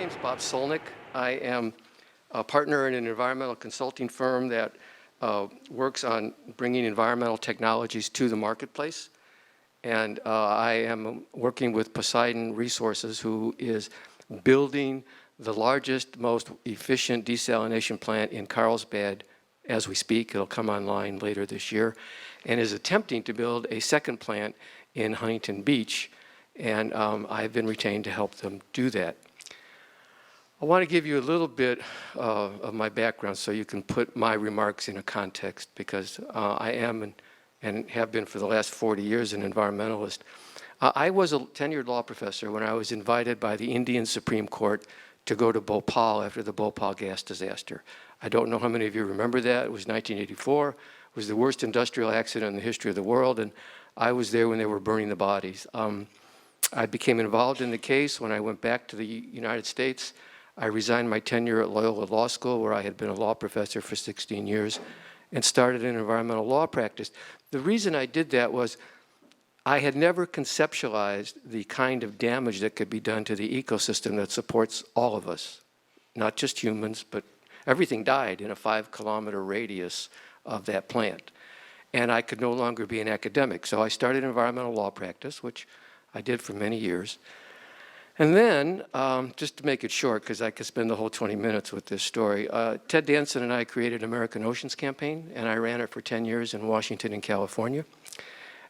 name's Bob Solnick. I am a partner in an environmental consulting firm that works on bringing environmental technologies to the marketplace. And I am working with Poseidon Resources, who is building the largest, most efficient desalination plant in Carlsbad as we speak. It'll come online later this year, and is attempting to build a second plant in Huntington Beach. And I've been retained to help them do that. I want to give you a little bit of my background so you can put my remarks in a context, because I am and have been for the last 40 years an environmentalist. I was a tenured law professor when I was invited by the Indian Supreme Court to go to Bhopal after the Bhopal gas disaster. I don't know how many of you remember that. It was 1984. It was the worst industrial accident in the history of the world, and I was there when they were burning the bodies. I became involved in the case when I went back to the United States. I resigned my tenure at Loyola Law School, where I had been a law professor for 16 years, and started an environmental law practice. The reason I did that was I had never conceptualized the kind of damage that could be done to the ecosystem that supports all of us, not just humans, but everything died in a 5-kilometer radius of that plant. And I could no longer be an academic, so I started environmental law practice, which I did for many years. And then, just to make it short, because I could spend the whole 20 minutes with this story, Ted Danson and I created American Oceans Campaign, and I ran it for 10 years in Washington and California.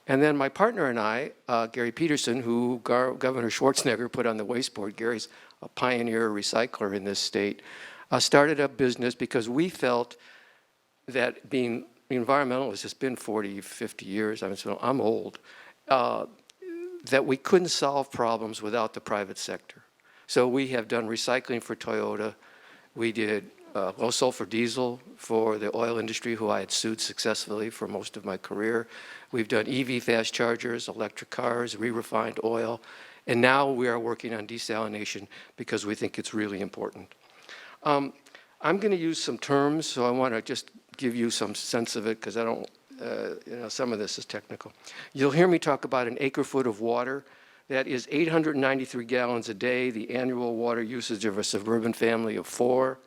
And then my partner and I, Gary Peterson, who Governor Schwarzenegger put on the waste board, Gary's a pioneer recycler in this state, started a business because we felt that being environmentalist has been 40, 50 years, so I'm old, that we couldn't solve problems without the private sector. So we have done recycling for Toyota. We did low sulfur diesel for the oil industry, who I had sued successfully for most of my career. We've done EV fast chargers, electric cars, re-refined oil, and now we are working on desalination because we think it's really important. I'm going to use some terms, so I want to just give you some sense of it, because I don't some of this is technical. You'll hear me talk about an acre-foot of water. That is 893 gallons a day, the annual water usage of a suburban family of 4,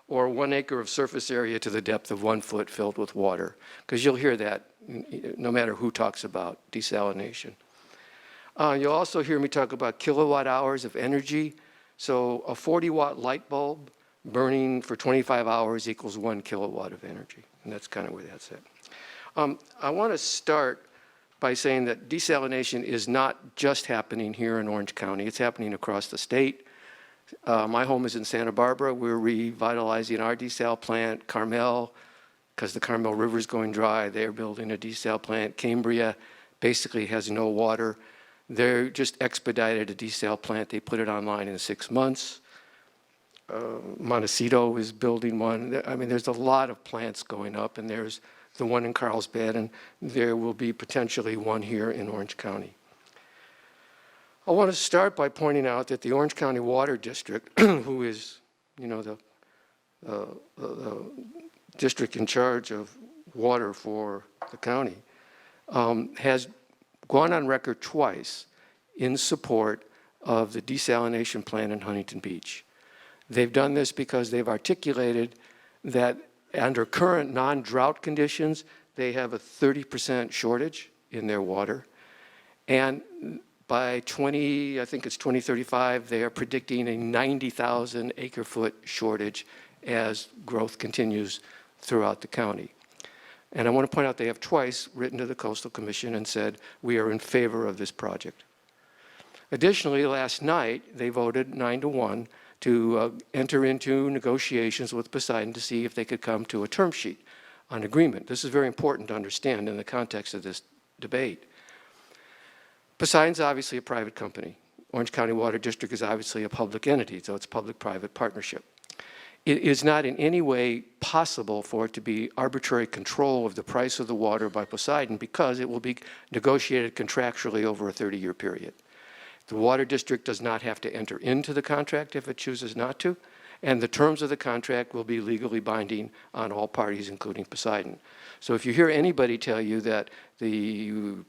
or 1 acre of surface area to the depth of 1 foot filled with water, because you'll hear that no matter who talks about desalination. You'll also hear me talk about kilowatt hours of energy. So a 40-watt light bulb burning for 25 hours equals 1 kilowatt of energy, and that's kind of where that's at. I want to start by saying that desalination is not just happening here in Orange County. It's happening across the state. My home is in Santa Barbara. We're revitalizing our desal plant. Carmel, because the Carmel River is going dry, they're building a desal plant. Cambria basically has no water. They just expedited a desal plant. They put it online in 6 months. Montecito is building one. I mean, there's a lot of plants going up, and there's the one in Carlsbad, and there will be potentially one here in Orange County. I want to start by pointing out that the Orange County Water District, who is, the district in charge of water for the county, has gone on record twice in support of the desalination plant in Huntington Beach. They've done this because they've articulated that under current non-drought conditions, they have a 30% shortage in their water. And by 2035, they are predicting a 90,000 acre-foot shortage as growth continues throughout the county. And I want to point out they have twice written to the Coastal Commission and said, we are in favor of this project. Additionally, last night, they voted 9-1 to enter into negotiations with Poseidon to see if they could come to a term sheet on agreement. This is very important to understand in the context of this debate. Poseidon's obviously a private company. Orange County Water District is obviously a public entity, so it's public-private partnership. It is not in any way possible for it to be arbitrary control of the price of the water by Poseidon, because it will be negotiated contractually over a 30-year period. The water district does not have to enter into the contract if it chooses not to, and the terms of the contract will be legally binding on all parties, including Poseidon. So if you hear anybody tell you that the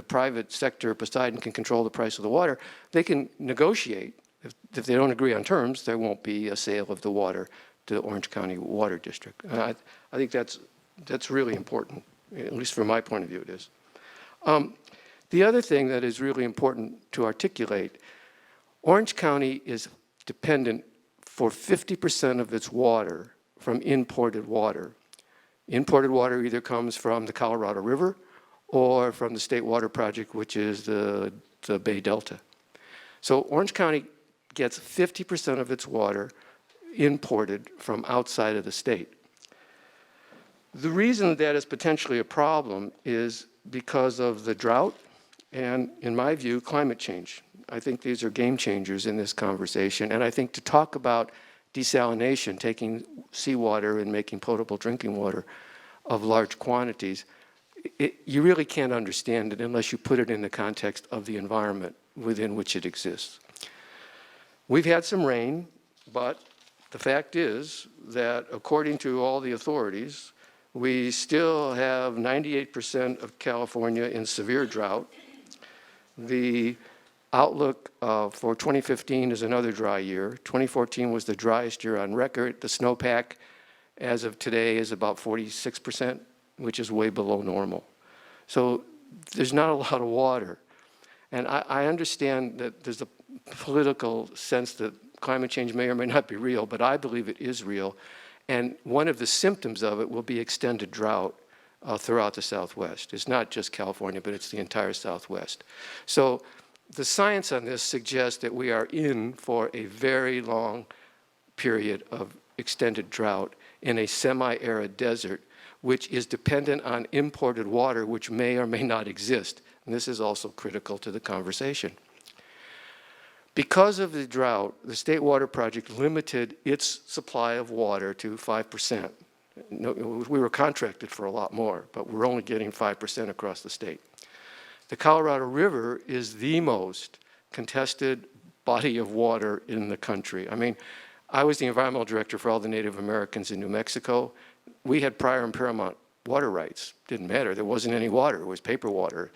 private sector, Poseidon, can control the price of the water, they can negotiate If they don't agree on terms, there won't be a sale of the water to the Orange County Water District. And I think that's really important, at least from my point of view it is. The other thing that is really important to articulate, Orange County is dependent for 50% of its water from imported water. Imported water either comes from the Colorado River or from the State Water Project, which is the Bay Delta. So Orange County gets 50% of its water imported from outside of the state. The reason that is potentially a problem is because of the drought and, in my view, climate change. I think these are game changers in this conversation. And I think to talk about desalination, taking seawater and making potable drinking water of large quantities, you really can't understand it unless you put it in the context of the environment within which it exists. We've had some rain, but the fact is that according to all the authorities, we still have 98% of California in severe drought. The outlook for 2015 is another dry year. 2014 was the driest year on record. The snowpack, as of today, is about 46%, which is way below normal. So there's not a lot of water. And I understand that there's a political sense that climate change may or may not be real, but I believe it is real. And one of the symptoms of it will be extended drought throughout the Southwest. It's not just California, but it's the entire Southwest. So the science on this suggests that we are in for a very long period of extended drought in a semi-arid desert, which is dependent on imported water, which may or may not exist. And this is also critical to the conversation. Because of the drought, the State Water Project limited its supply of water to 5%. We were contracted for a lot more, but we're only getting 5% across the state. The Colorado River is the most contested body of water in the country. I mean, I was the environmental director for all the Native Americans in New Mexico. We had prior and paramount water rights. Didn't matter. There wasn't any water. It was paper water.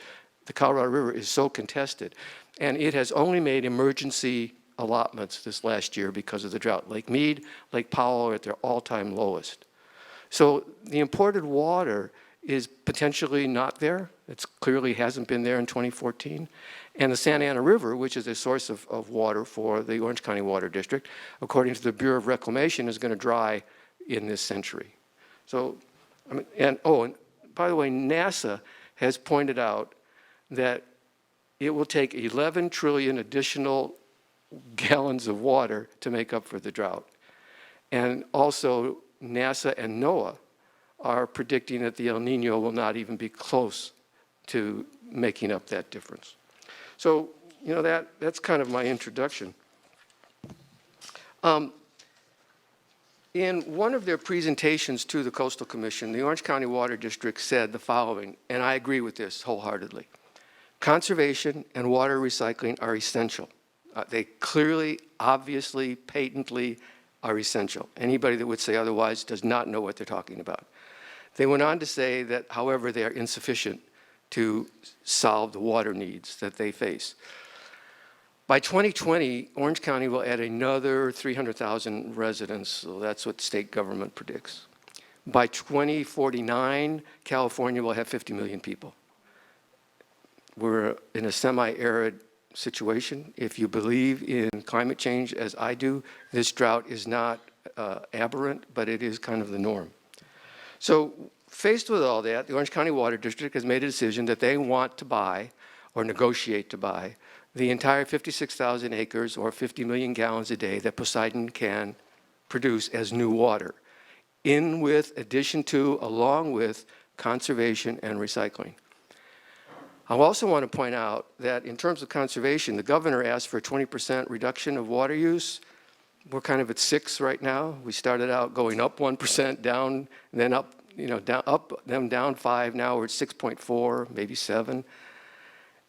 The Colorado River is so contested. And it has only made emergency allotments this last year because of the drought. Lake Mead, Lake Powell are at their all-time lowest. So the imported water is potentially not there. It clearly hasn't been there in 2014. And the Santa Ana River, which is a source of water for the Orange County Water District, according to the Bureau of Reclamation, is going to dry in this century. So, I mean, and by the way, NASA has pointed out that it will take 11 trillion additional gallons of water to make up for the drought. And also, NASA and NOAA are predicting that the El Nino will not even be close to making up that difference. So, you know, that's kind of my introduction. In one of their presentations to the Coastal Commission, the Orange County Water District said the following, and I agree with this wholeheartedly. Conservation and water recycling are essential. They clearly, obviously, patently are essential. Anybody that would say otherwise does not know what they're talking about. They went on to say that, however, they are insufficient to solve the water needs that they face. By 2020, Orange County will add another 300,000 residents, so that's what state government predicts. By 2049, California will have 50 million people. We're in a semi-arid situation. If you believe in climate change, as I do, this drought is not aberrant, but it is kind of the norm. So faced with all that, the Orange County Water District has made a decision that they want to buy, or negotiate to buy, the entire 56,000 acres or 50 million gallons a day that Poseidon can produce as new water, addition to, along with, conservation and recycling. I also want to point out that in terms of conservation, the governor asked for a 20% reduction of water use. We're kind of at 6 right now. We started out going up 1%, down, and then up, then down 5. Now we're at 6.4, maybe 7.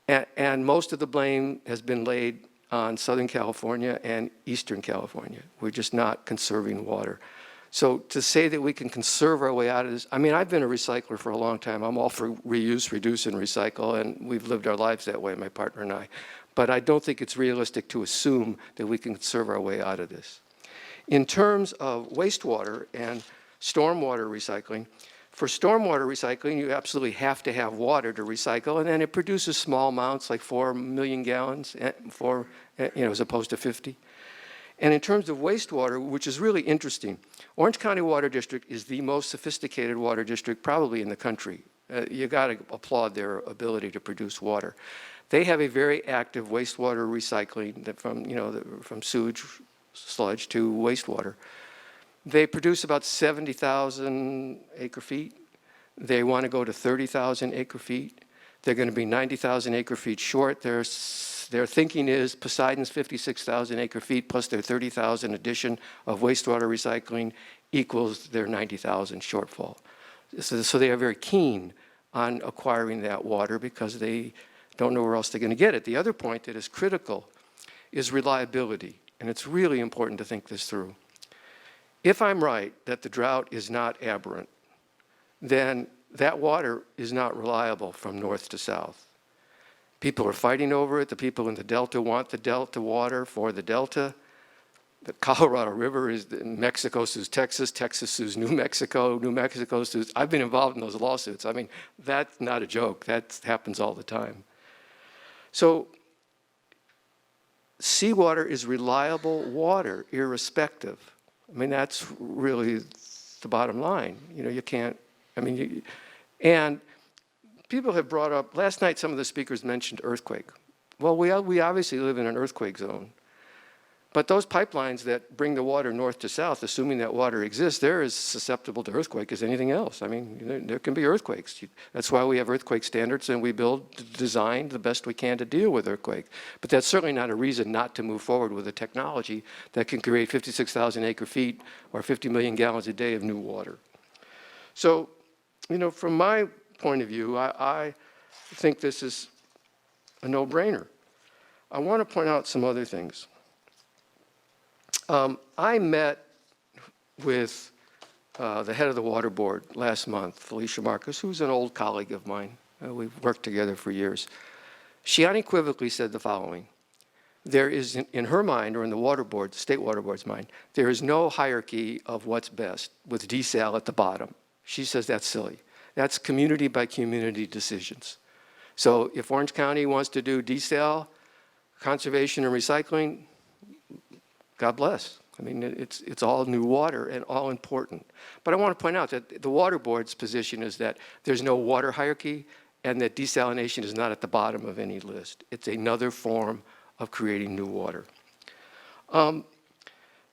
And most of the blame has been laid on Southern California and Eastern California. We're just not conserving water. So to say that we can conserve our way out of this, I mean, I've been a recycler for a long time. I'm all for reuse, reduce, and recycle, and we've lived our lives that way, my partner and I. But I don't think it's realistic to assume that we can conserve our way out of this. In terms of wastewater and stormwater recycling, for stormwater recycling, you absolutely have to have water to recycle, and then it produces small amounts, like 4 million gallons, as opposed to 50. And in terms of wastewater, which is really interesting, Orange County Water District is the most sophisticated water district probably in the country. You got to applaud their ability to produce water. They have a very active wastewater recycling that from sewage sludge to wastewater. They produce about 70,000 acre feet. They want to go to 30,000 acre feet. They're going to be 90,000 acre feet short. Their thinking is Poseidon's 56,000 acre feet plus their 30,000 addition of wastewater recycling equals their 90,000 shortfall. So they are very keen on acquiring that water because they don't know where else they're going to get it. The other point that is critical is reliability, and it's really important to think this through. If I'm right that the drought is not aberrant, then that water is not reliable from north to south. People are fighting over it. The people in the Delta want the Delta water for the Delta. The Colorado River is Mexico sues Texas, Texas sues New Mexico sues. I've been involved in those lawsuits. I mean, that's not a joke. That happens all the time. So seawater is reliable water, irrespective. I mean, that's really the bottom line. You can't, and people have brought up, last night some of the speakers mentioned earthquake. Well, we obviously live in an earthquake zone. But those pipelines that bring the water north to south, assuming that water exists, they're as susceptible to earthquake as anything else. I mean, there can be earthquakes. That's why we have earthquake standards and we design the best we can to deal with earthquake. But that's certainly not a reason not to move forward with a technology that can create 56,000 acre feet or 50 million gallons a day of new water. So, from my point of view, I think this is a no-brainer. I want to point out some other things. I met with the head of the water board last month, Felicia Marcus, who's an old colleague of mine. We've worked together for years. She unequivocally said the following. There is, in her mind, or in the water board, the state water board's mind, there is no hierarchy of what's best with desal at the bottom. She says that's silly. That's community by community decisions. So if Orange County wants to do desal, conservation and recycling, God bless. I mean, it's all new water and all important. But I want to point out that the water board's position is that there's no water hierarchy and that desalination is not at the bottom of any list. It's another form of creating new water.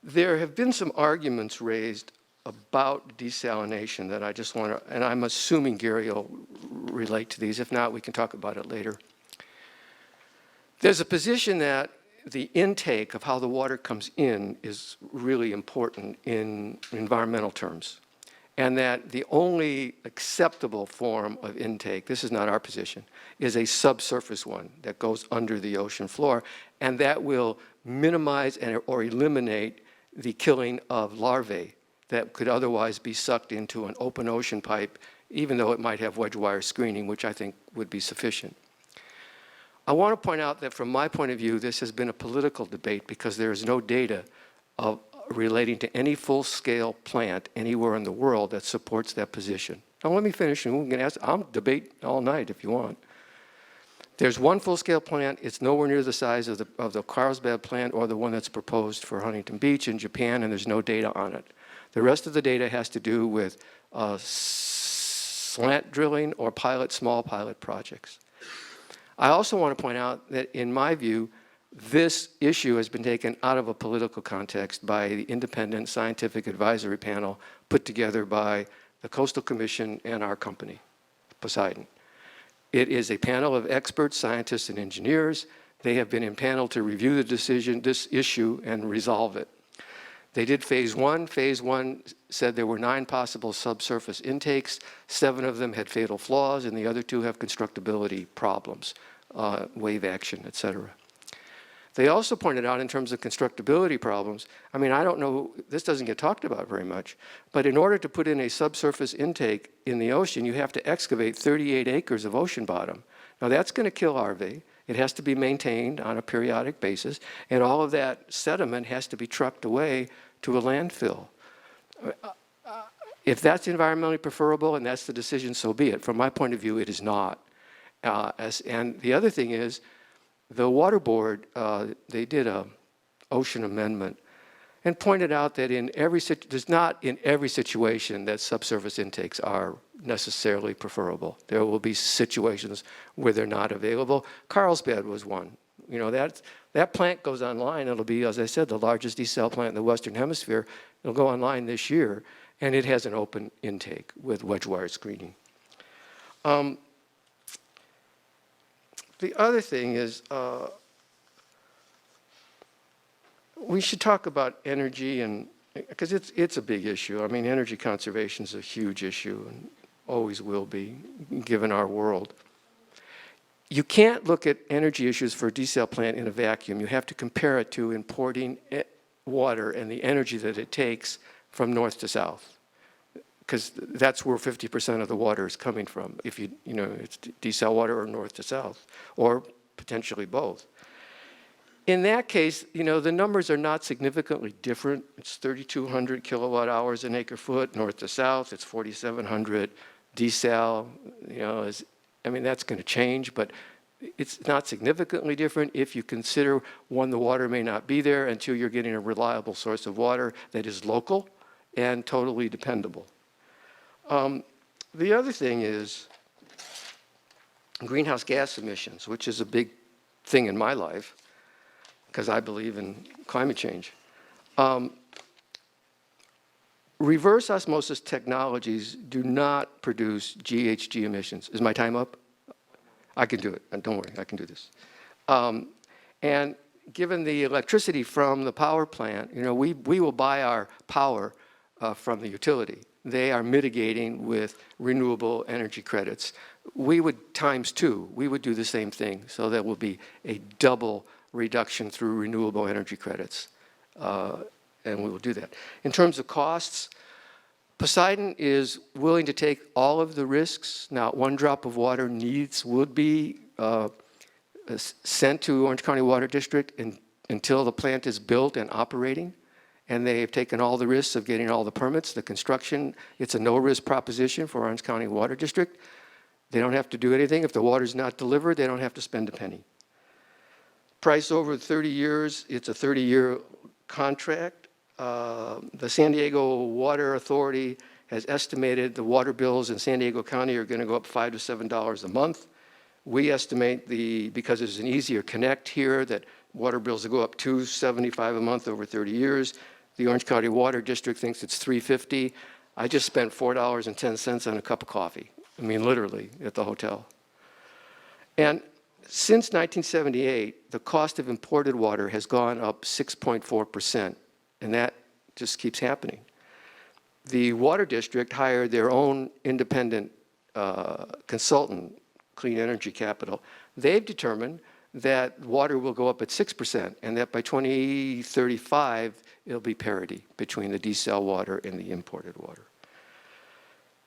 There have been some arguments raised about desalination that I just want to, and I'm assuming Gary will relate to these. If not, we can talk about it later. There's a position that the intake of how the water comes in is really important in environmental terms, and that the only acceptable form of intake, this is not our position, is a subsurface one that goes under the ocean floor, and that will minimize or eliminate the killing of larvae that could otherwise be sucked into an open ocean pipe, even though it might have wedge wire screening, which I think would be sufficient. I want to point out that from my point of view, this has been a political debate because there is no data relating to any full-scale plant anywhere in the world that supports that position. Now let me finish, and we can ask. I'll debate all night if you want. There's one full-scale plant. It's nowhere near the size of the Carlsbad plant or the one that's proposed for Huntington Beach in Japan, and there's no data on it. The rest of the data has to do with slant drilling or small pilot projects. I also want to point out that, in my view, this issue has been taken out of a political context by the independent scientific advisory panel put together by the Coastal Commission and our company, Poseidon. It is a panel of experts, scientists, and engineers. They have been impaneled to review this issue, and resolve it. They did phase one. Phase one said there were 9 possible subsurface intakes. 7 of them had fatal flaws, and the other 2 have constructability problems, wave action, et cetera. They also pointed out, in terms of constructability problems, I mean, I don't know, this doesn't get talked about very much, but in order to put in a subsurface intake in the ocean, you have to excavate 38 acres of ocean bottom. Now, that's going to kill larvae. It has to be maintained on a periodic basis, and all of that sediment has to be trucked away to a landfill. If that's environmentally preferable and that's the decision, so be it. From my point of view, it is not. And the other thing is, the Water Board, they did a ocean amendment and pointed out that there's not in every situation that subsurface intakes are necessarily preferable. There will be situations where they're not available. Carlsbad was one. You know, that plant goes online. It'll be, as I said, the largest desal plant in the Western Hemisphere. It'll go online this year, and it has an open intake with wedge wire screening. The other thing is, we should talk about energy, and because it's a big issue. I mean, energy conservation is a huge issue and always will be, given our world. You can't look at energy issues for a desal plant in a vacuum. You have to compare it to importing water and the energy that it takes from north to south, because that's where 50% of the water is coming from. If you know, it's desal water or north to south, or potentially both. In that case, you know, the numbers are not significantly different. It's 3,200 kilowatt hours an acre foot north to south. It's 4,700 desal. You know, I mean, that's going to change, but it's not significantly different if you consider, one, the water may not be there, and two, you're getting a reliable source of water that is local and totally dependable. The other thing is greenhouse gas emissions, which is a big thing in my life, because I believe in climate change. Reverse osmosis technologies do not produce GHG emissions. Is my time up? I can do it. Don't worry, I can do this. And given the electricity from the power plant, you know, we will buy our power from the utility. They are mitigating with renewable energy credits. We would times two. We would do the same thing. So that will be a double reduction through renewable energy credits, and we will do that. In terms of costs, Poseidon is willing to take all of the risks. Not one drop of water would be sent to Orange County Water District until the plant is built and operating, and they have taken all the risks of getting all the permits, the construction. It's a no-risk proposition for Orange County Water District. They don't have to do anything. If the water's not delivered, they don't have to spend a penny. Price over 30 years, it's a 30-year contract. The San Diego Water Authority has estimated the water bills in San Diego County are going to go up $5 to $7 a month. We estimate, because there's an easier connect here, that water bills will go up $275 a month over 30 years. The Orange County Water District thinks it's $350. I just spent $4.10 on a cup of coffee. I mean, literally, at the hotel. And since 1978, the cost of imported water has gone up 6.4%, and that just keeps happening. The Water District hired their own independent consultant, Clean Energy Capital. They've determined that water will go up at 6%, and that by 2035, it'll be parity between the desal water and the imported water.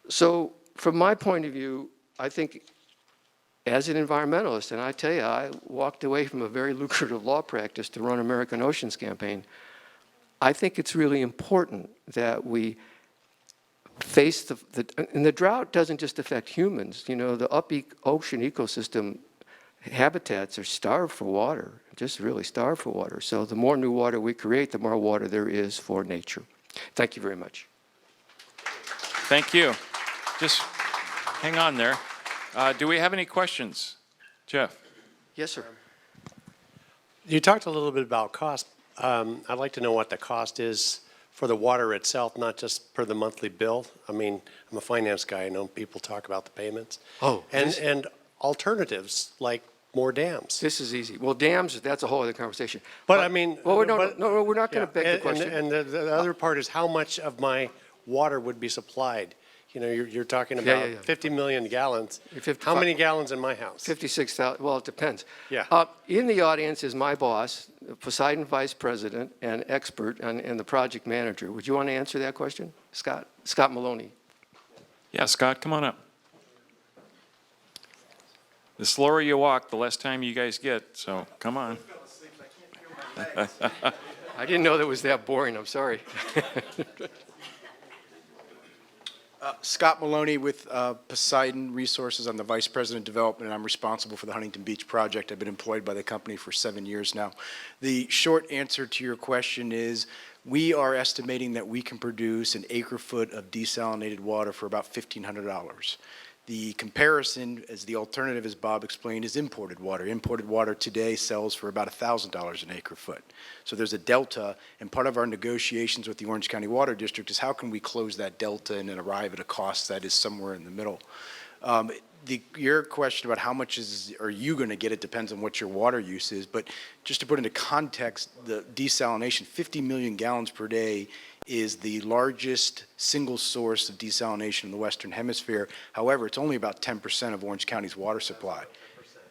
So from my point of view, I think as an environmentalist, and I tell you, I walked away from a very lucrative law practice to run American Oceans Campaign. I think it's really important that we face and the drought doesn't just affect humans. You know, the ocean ecosystem habitats are starved for water, just really starved for water. So the more new water we create, the more water there is for nature. Thank you very much. Thank you. Just hang on there. Do we have any questions? Jeff? Yes, sir. You talked a little bit about cost. I'd like to know what the cost is for the water itself, not just per the monthly bill. I mean, I'm a finance guy. I know people talk about the payments. Oh, and alternatives like more dams. This is easy. Well, dams, that's a whole other conversation. But I mean, well, no, we're not going to beg the question. And the other part is how much of my water would be supplied. You know, you're talking about 50 million gallons. How many gallons in my house? 56,000. Well, it depends. Yeah. In the audience is my boss, Poseidon Vice President and expert, and the project manager. Would you want to answer that question, Scott? Scott Maloney. Yeah, Scott, come on up. The slower you walk, the less time you guys get, so come on. I didn't know that was that boring, I'm sorry. Scott Maloney with Poseidon Resources. I'm the Vice President of Development, and I'm responsible for the Huntington Beach project. I've been employed by the company for 7 years now. The short answer to your question is we are estimating that we can produce an acre-foot of desalinated water for about $1,500. The comparison, as the alternative, as Bob explained, is imported water. Imported water today sells for about $1,000 an acre-foot. So there's a delta, and part of our negotiations with the Orange County Water District is how can we close that delta and then arrive at a cost that is somewhere in the middle. Your question about how much are you going to get, it depends on what your water use is, but just to put into context, the desalination, 50 million gallons per day is the largest single source of desalination in the Western Hemisphere. However, it's only about 10% of Orange County's water supply.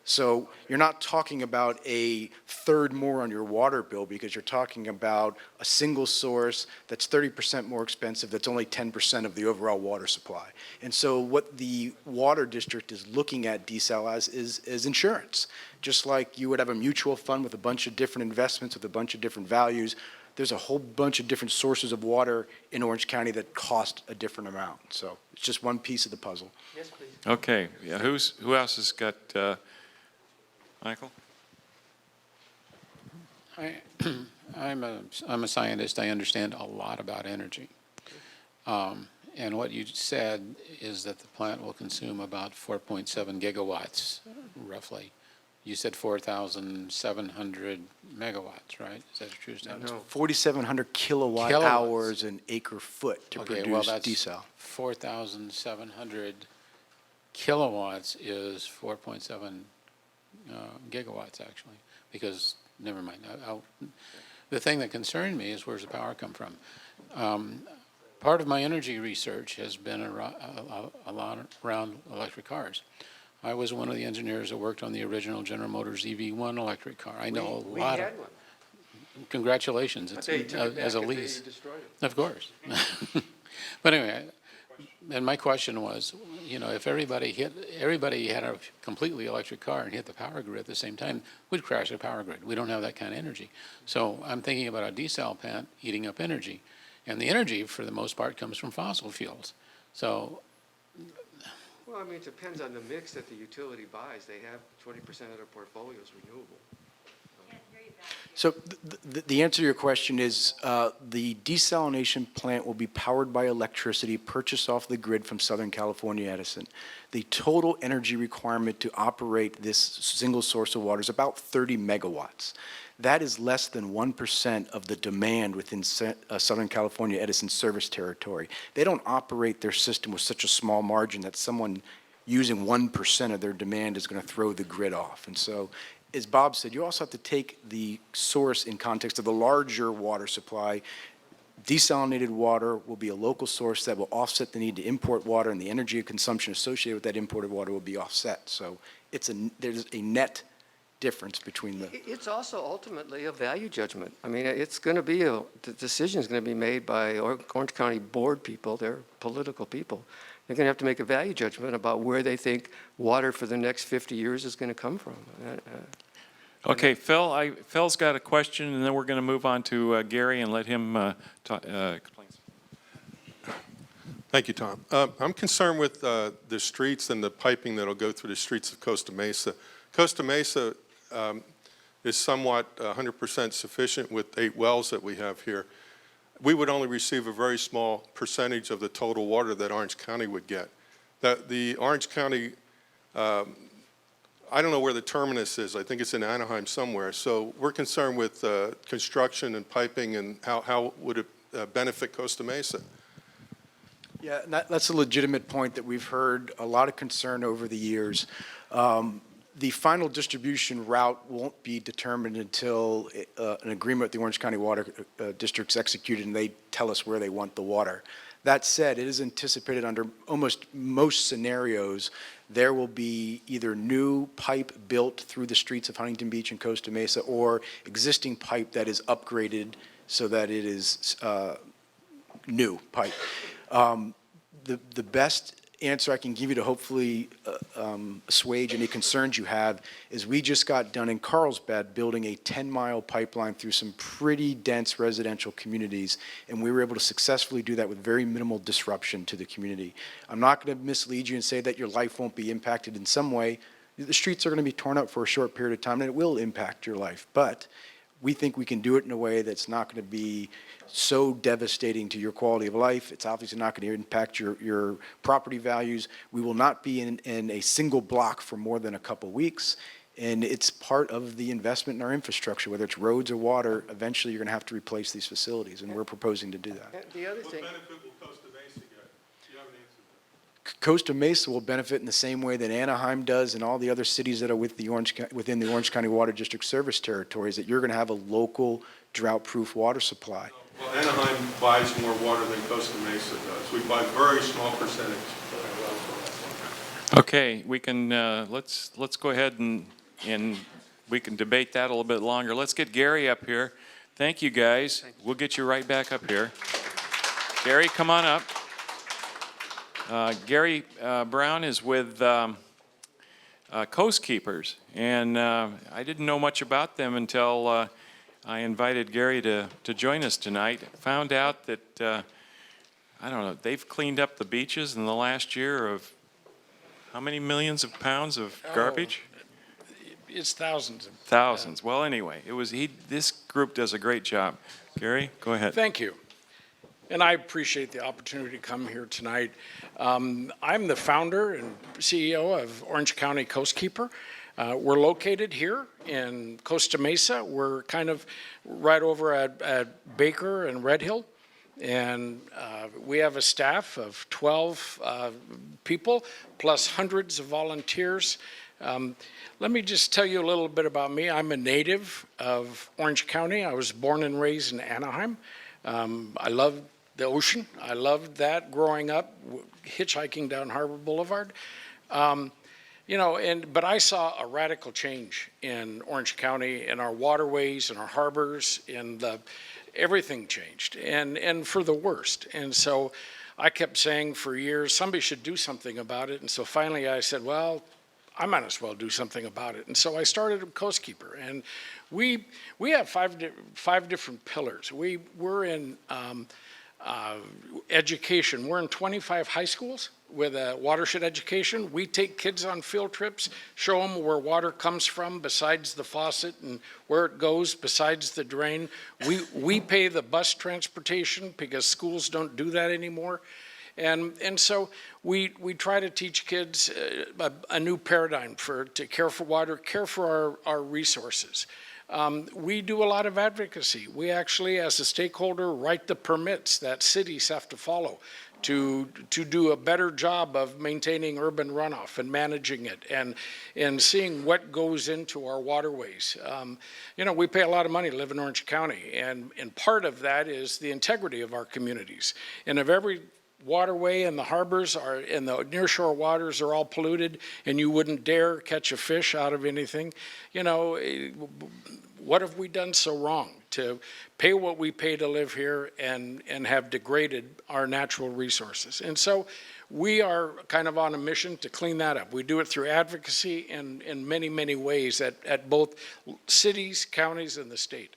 So you're not talking about a third more on your water bill because you're talking about a single source that's 30% more expensive, that's only 10% of the overall water supply. And so what the water district is looking at desal as is insurance. Just like you would have a mutual fund with a bunch of different investments with a bunch of different values, there's a whole bunch of different sources of water in Orange County that cost a different amount. So it's just one piece of the puzzle. Yes, please. Okay, yeah, who else has got, Michael? I'm a scientist. I understand a lot about energy. And what you said is that the plant will consume about 4.7 gigawatts, roughly. You said 4,700 megawatts, right? Is that a true statement? No. 4,700 kilowatt hours an acre foot to Okay, well, produce that's desal. 4,700 kilowatts is 4.7 gigawatts, actually, because, never mind. The thing that concerned me is where's the power come from? Part of my energy research has been a lot around electric cars. I was one of the engineers that worked on the original General Motors EV1 electric car. I know a We lot had of. one. Congratulations! But It's they took it as a back and they lease, destroyed it. of course. But anyway, and my question was, you know, if everybody had a completely electric car and hit the power grid at the same time, we'd crash the power grid. We don't have that kind of energy. So I'm thinking about a desal plant eating up energy, and the energy, for the most part, comes from fossil fuels. So. Well, I mean, it depends on the mix that the utility buys. They have 20% of their portfolio is renewable. So the answer to your question is the desalination plant will be powered by electricity purchased off the grid from Southern California Edison. The total energy requirement to operate this single source of water is about 30 megawatts. That is less than 1% of the demand within Southern California Edison service territory. They don't operate their system with such a small margin that someone using 1% of their demand is going to throw the grid off. And so, as Bob said, you also have to take the source in context of the larger water supply. Desalinated water will be a local source that will offset the need to import water, and the energy consumption associated with that imported water will be offset. So there's a net difference between the. It's also ultimately a value judgment. I mean, it's going to be the decision is going to be made by Orange County board people. They're political people. They're going to have to make a value judgment about where they think water for the next 50 years is going to come from. Okay, Phil's got a question, and then we're going to move on to Gary and let him explain. Thank you, Tom. I'm concerned with the streets and the piping that'll go through the streets of Costa Mesa. Costa Mesa is somewhat 100% sufficient with 8 wells that we have here. We would only receive a very small percentage of the total water that Orange County would get. The Orange County, I don't know where the terminus is. I think it's in Anaheim somewhere. So we're concerned with construction and piping and how would it benefit Costa Mesa. Yeah, that's a legitimate point that we've heard a lot of concern over the years. The final distribution route won't be determined until an agreement with the Orange County Water District's executed and they tell us where they want the water. That said, it is anticipated under almost most scenarios there will be either new pipe built through the streets of Huntington Beach and Costa Mesa or existing pipe that is upgraded so that it is new pipe. The best answer I can give you to hopefully assuage any concerns you have is we just got done in Carlsbad building a 10-mile pipeline through some pretty dense residential communities, and we were able to successfully do that with very minimal disruption to the community. I'm not going to mislead you and say that your life won't be impacted in some way. The streets are going to be torn up for a short period of time, and it will impact your life, but we think we can do it in a way that's not going to be so devastating to your quality of life. It's obviously not going to impact your property values. We will not be in a single block for more than a couple weeks. And it's part of the investment in our infrastructure, whether it's roads or water. Eventually, you're going to have to replace these facilities, and we're proposing to do that. And the other What thing, benefit will Costa Mesa get? You haven't answered that. Costa Mesa will benefit in the same way that Anaheim does and all the other cities that are within the Orange County Water District service territories, that you're going to have a local drought-proof water supply. Well, Anaheim buys more water than Costa Mesa does. We buy a very small percentage. Okay, we can, let's go ahead and we can debate that a little bit longer. Let's get Gary up here. Thank you, guys. We'll get you right back up here. Gary, come on up. Gary Brown is with Coast Keepers, and I didn't know much about them until I invited Gary to join us tonight. Found out that, I don't know, they've cleaned up the beaches in the last year of how many millions of pounds of garbage? It's thousands. Thousands. Well, anyway, this group does a great job. Gary, go ahead. Thank you. And I appreciate the opportunity to come here tonight. I'm the founder and CEO of Orange County Coast Keeper. We're located here in Costa Mesa. We're kind of right over at Baker and Red Hill. And we have a staff of 12 people, plus hundreds of volunteers. Let me just tell you a little bit about me. I'm a native of Orange County. I was born and raised in Anaheim. I love the ocean. I loved that growing up, hitchhiking down Harbor Boulevard. But I saw a radical change in Orange County, in our waterways, in our harbors, everything changed, and for the worst. And so I kept saying for years, somebody should do something about it. And so finally I said, well, I might as well do something about it. And so I started a Coast Keeper, and we have five different pillars. We're in education. We're in 25 high schools with a watershed education. We take kids on field trips, show them where water comes from besides the faucet and where it goes besides the drain. We pay the bus transportation because schools don't do that anymore. And so we try to teach kids a new paradigm to care for water, care for our resources. We do a lot of advocacy. We actually, as a stakeholder, write the permits that cities have to follow to do a better job of maintaining urban runoff and managing it and seeing what goes into our waterways. We pay a lot of money to live in Orange County, and part of that is the integrity of our communities. And if every waterway and the harbors and the nearshore waters are all polluted and you wouldn't dare catch a fish out of anything, what have we done so wrong to pay what we pay to live here and have degraded our natural resources? And so we are kind of on a mission to clean that up. We do it through advocacy in many, many ways at both cities, counties, and the state.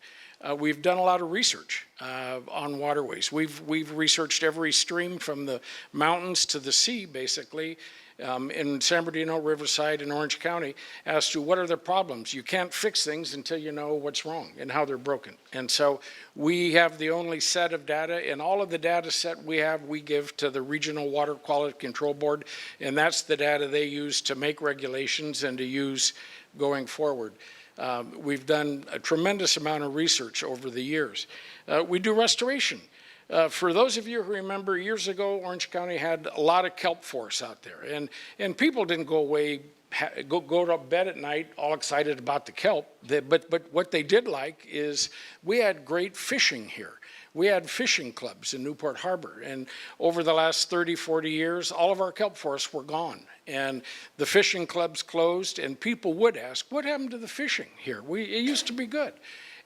We've done a lot of research on waterways. We've researched every stream from the mountains to the sea, basically, in San Bernardino, Riverside, and Orange County, as to what are the problems. You can't fix things until you know what's wrong and how they're broken. And so we have the only set of data, and all of the data set we give to the Regional Water Quality Control Board, and that's the data they use to make regulations and to use going forward. We've done a tremendous amount of research over the years. We do restoration. For those of you who remember, years ago, Orange County had a lot of kelp forests out there, and people didn't go to bed at night all excited about the kelp. But what they did like is we had great fishing here. We had fishing clubs in Newport Harbor, and over the last 30, 40 years, all of our kelp forests were gone. And the fishing clubs closed, and people would ask, what happened to the fishing here? It used to be good.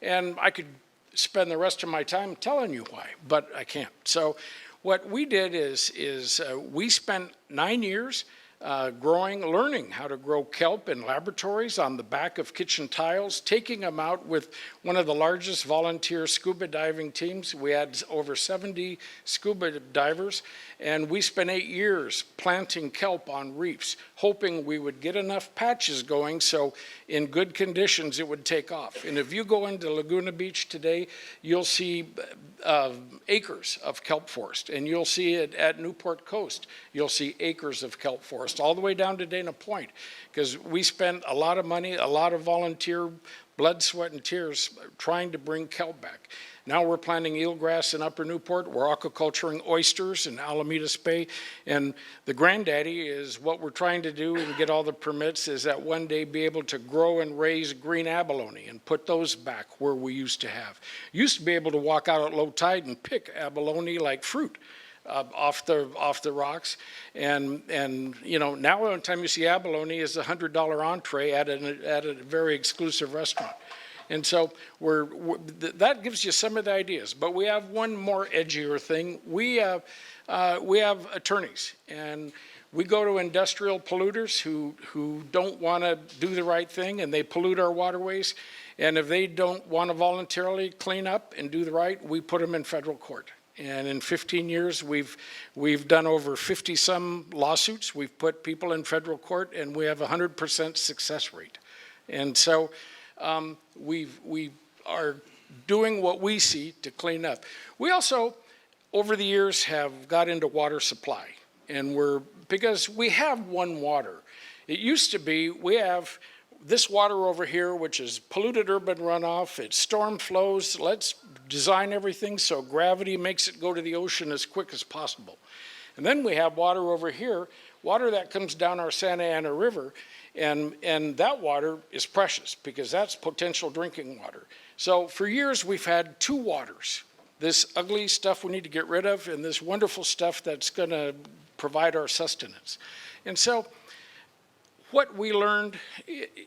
And I could spend the rest of my time telling you why, but I can't. So what we did is we spent 9 years learning how to grow kelp in laboratories on the back of kitchen tiles, taking them out with one of the largest volunteer scuba diving teams. We had over 70 scuba divers, and we spent 8 years planting kelp on reefs, hoping we would get enough patches going so in good conditions it would take off. And if you go into Laguna Beach today, you'll see acres of kelp forest, and you'll see it at Newport Coast. You'll see acres of kelp forest all the way down to Dana Point, because we spent a lot of money, a lot of volunteer blood, sweat, and tears trying to bring kelp back. Now we're planting eelgrass in Upper Newport. We're aquaculturing oysters in Alamedas Bay. And the granddaddy is what we're trying to do and get all the permits is that one day be able to grow and raise green abalone and put those back where we used to have. Used to be able to walk out at low tide and pick abalone like fruit. Off the rocks, and you know, now every time you see abalone is a $100 entree at a very exclusive restaurant, and so that gives you some of the ideas. But we have one more edgier thing. We have attorneys, and we go to industrial polluters who don't want to do the right thing, and they pollute our waterways. And if they don't want to voluntarily clean up and do the right, we put them in federal court. And in 15 years, we've done over 50-some lawsuits. We've put people in federal court, and we have a 100% success rate. And so we are doing what we see to clean up. We also, over the years, have got into water supply, and because we have one water. It used to be we have this water over here, which is polluted urban runoff, it's storm flows. Let's design everything so gravity makes it go to the ocean as quick as possible. And then we have water over here, water that comes down our Santa Ana River, and that water is precious because that's potential drinking water. So for years we've had two waters, this ugly stuff we need to get rid of and this wonderful stuff that's gonna provide our sustenance. And so what we learned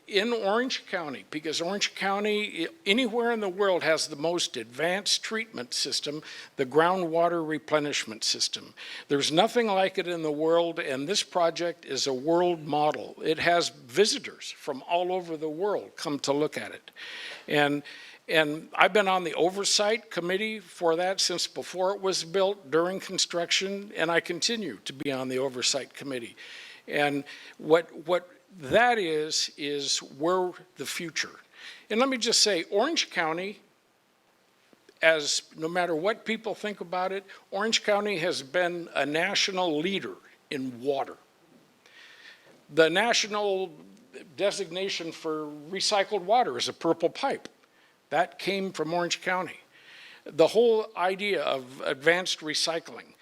in Orange County, because Orange County, anywhere in the world, has the most advanced treatment system, the groundwater replenishment system. There's nothing like it in the world, and this project is a world model. It has visitors from all over the world come to look at it. And I've been on the oversight committee for that since before it was built, during construction, and I continue to be on the oversight committee. And what that is where the future. And let me just say, Orange County, as no matter what people think about it, Orange County has been a national leader in water. The national designation for recycled water is a purple pipe. That came from Orange County. The whole idea of advanced recycling.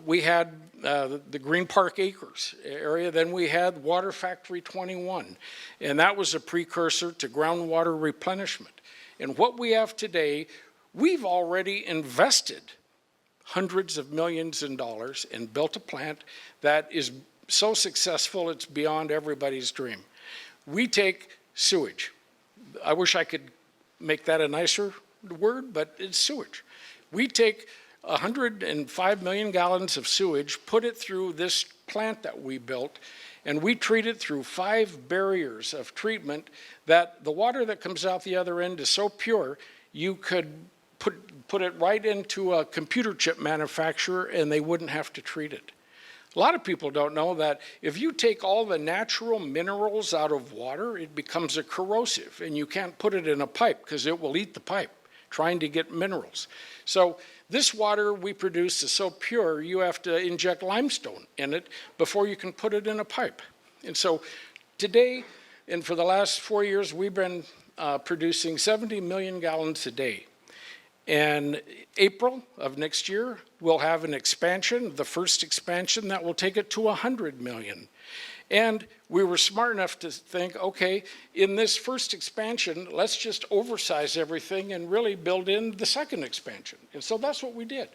We had the Green Park Acres area, then we had Water Factory 21, and that was a precursor to groundwater replenishment. And what we have today, we've already invested hundreds of millions in dollars and built a plant that is so successful it's beyond everybody's dream. We take sewage. I wish I could make that a nicer word, but it's sewage. We take 105 million gallons of sewage, put it through this plant that we built, and we treat it through 5 barriers of treatment that the water that comes out the other end is so pure, you could put it right into a computer chip manufacturer and they wouldn't have to treat it. A lot of people don't know that if you take all the natural minerals out of water, it becomes a corrosive, and you can't put it in a pipe because it will eat the pipe, trying to get minerals. So this water we produce is so pure, you have to inject limestone in it before you can put it in a pipe. And so today, and for the last 4 years, we've been producing 70 million gallons a day. And April of next year, we'll have an expansion, the first expansion that will take it to 100 million. And we were smart enough to think, okay, in this first expansion, let's just oversize everything and really build in the second expansion. And so that's what we did.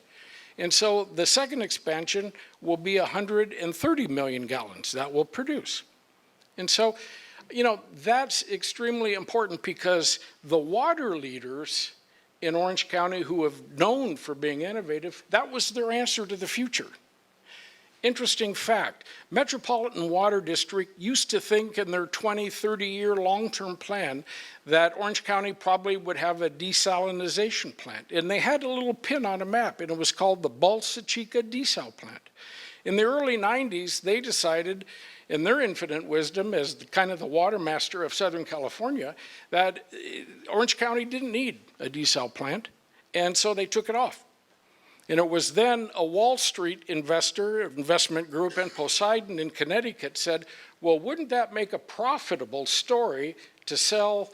And so the second expansion will be 130 million gallons that will produce. And so, you know, that's extremely important because the water leaders in Orange County who have known for being innovative, that was their answer to the future. Interesting fact, Metropolitan Water District used to think in their 20, 30-year long-term plan that Orange County probably would have a desalination plant. And they had a little pin on a map, and it was called the Balsa Chica Desal Plant. In the early 90s, they decided, in their infinite wisdom as kind of the water master of Southern California, that Orange County didn't need a desal plant, and so they took it off. And it was then a Wall Street investment group, and Poseidon in Connecticut said, well, wouldn't that make a profitable story to sell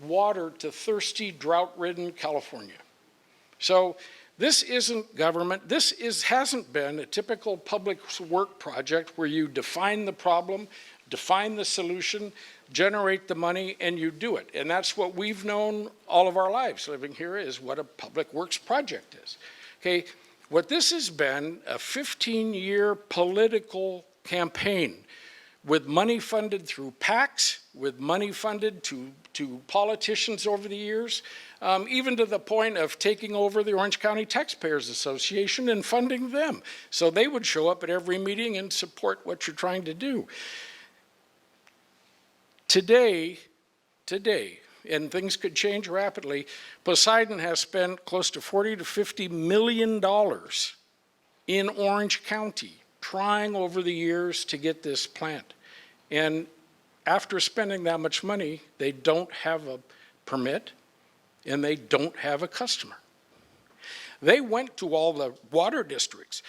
water to thirsty, drought-ridden California? So this isn't government. This hasn't been a typical public work project where you define the problem, define the solution, generate the money, and you do it. And that's what we've known all of our lives living here, is what a public works project is. Okay, what this has been, a 15-year political campaign with money funded through PACs, with money funded to politicians over the years, even to the point of taking over the Orange County Taxpayers Association and funding them. So they would show up at every meeting and support what you're trying to do. Today, and things could change rapidly, Poseidon has spent close to $40 to $50 million in Orange County trying over the years to get this plant. And after spending that much money, they don't have a permit and they don't have a customer. They went to all the water districts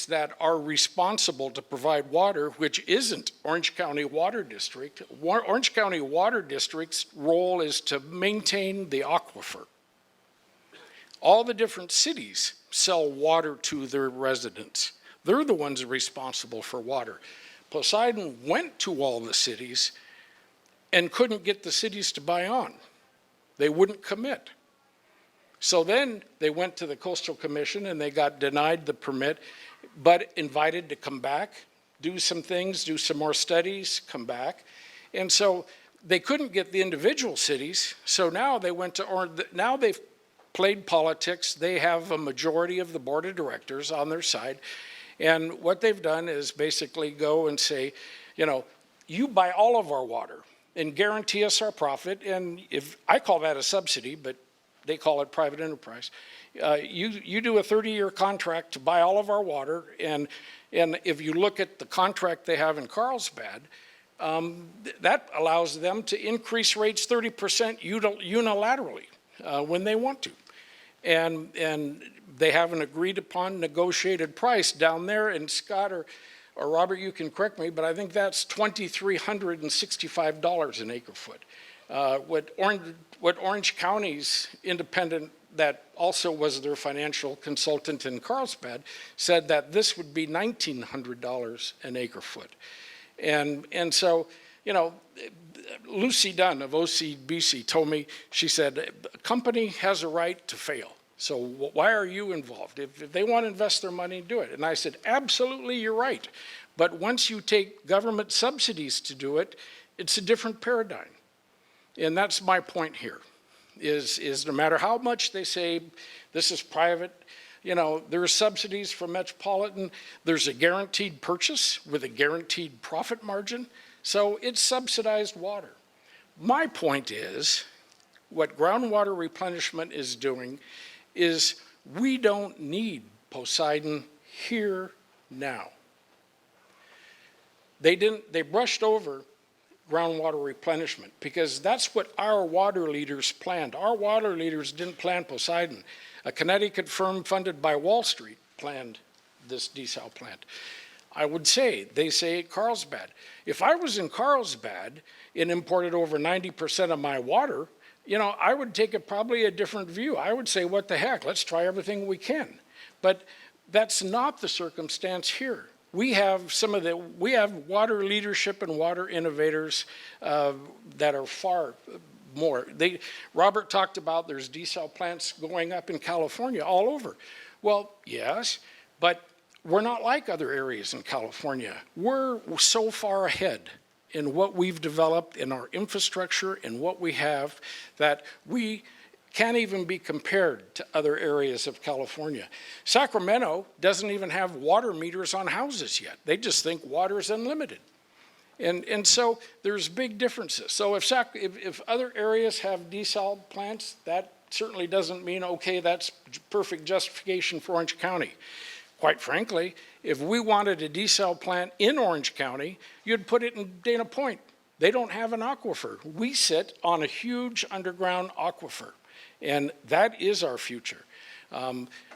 that are responsible to provide water, which isn't Orange County Water District. Orange County Water District's role is to maintain the aquifer. All the different cities sell water to their residents. They're the ones responsible for water. Poseidon went to all the cities and couldn't get the cities to buy on. They wouldn't commit. So then they went to the Coastal Commission and they got denied the permit, but invited to come back, do some things, do some more studies, come back. And so they couldn't get the individual cities. So now they went to, now they've played politics. They have a majority of the board of directors on their side. And what they've done is basically go and say, you know, you buy all of our water and guarantee us our profit. And if I call that a subsidy, but they call it private enterprise. You do a 30-year contract to buy all of our water, and if you look at the contract they have in Carlsbad, that allows them to increase rates 30% unilaterally when they want to. And they have an agreed upon negotiated price down there, and Scott or Robert, you can correct me, but I think that's $2,365 an acre foot. What Orange County's independent, that also was their financial consultant in Carlsbad, said that this would be $1,900 an acre foot. And so, you know, Lucy Dunn of OCBC told me, she said, a company has a right to fail. So why are you involved? If they want to invest their money, do it. And I said, absolutely, you're right. But once you take government subsidies to do it, it's a different paradigm. And that's my point here, is no matter how much they say this is private, you know, there are subsidies from Metropolitan. There's a guaranteed purchase with a guaranteed profit margin. So it's subsidized water. My point is, what groundwater replenishment is doing is we don't need Poseidon here now. They brushed over groundwater replenishment because that's what our water leaders planned. Our water leaders didn't plan Poseidon. A Connecticut firm funded by Wall Street planned this desal plant. I would say, they say Carlsbad. If I was in Carlsbad and imported over 90% of my water, you know, I would take probably a different view. I would say, what the heck, let's try everything we can. But that's not the circumstance here. We have we have water leadership and water innovators that are far more. Robert talked about there's desal plants going up in California all over. Well, yes, but we're not like other areas in California. We're so far ahead in what we've developed in our infrastructure and what we have that we can't even be compared to other areas of California. Sacramento doesn't even have water meters on houses yet. They just think water is unlimited. And so there's big differences. So if other areas have desal plants, that certainly doesn't mean, okay, that's perfect justification for Orange County. Quite frankly, if we wanted a desal plant in Orange County, you'd put it in Dana Point. They don't have an aquifer. We sit on a huge underground aquifer, and that is our future.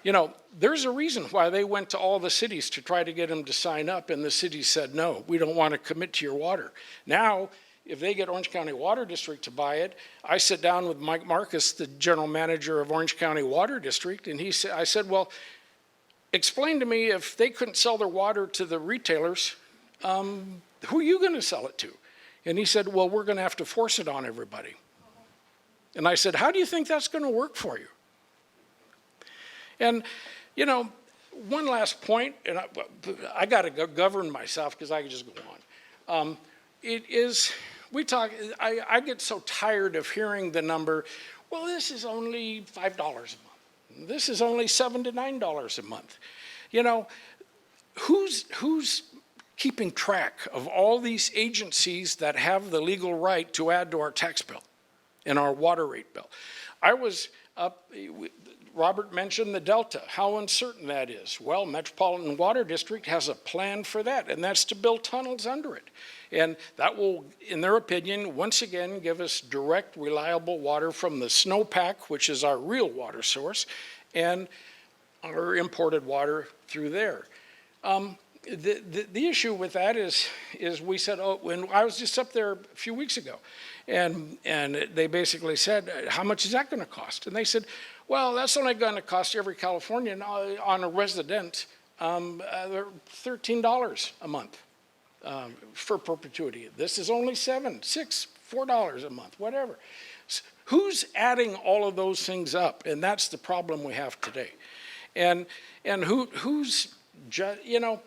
You know, there's a reason why they went to all the cities to try to get them to sign up, and the cities said, no, we don't want to commit to your water. Now, if they get Orange County Water District to buy it, I sit down with Mike Marcus, the general manager of Orange County Water District, and I said, well, explain to me, if they couldn't sell their water to the retailers, who are you going to sell it to? And he said, well, we're going to have to force it on everybody. And I said, how do you think that's going to work for you? And, you know, one last point, and I got to govern myself because I can just go on. It is, I get so tired of hearing the number, well, this is only $5 a month. This is only $7 to $9 a month. You know, who's keeping track of all these agencies that have the legal right to add to our tax bill and our water rate bill? I was up, Robert mentioned the Delta, how uncertain that is. Well, Metropolitan Water District has a plan for that, and that's to build tunnels under it. And that will, in their opinion, once again, give us direct, reliable water from the snowpack, which is our real water source, and our imported water through there. The issue with that is we said, oh, when I was just up there a few weeks ago, and they basically said, how much is that going to cost? And they said, well, that's only going to cost every Californian on a resident $13 a month for perpetuity. This is only $7, $6, $4 a month, whatever. Who's adding all of those things up? And that's the problem we have today. And who's, you know,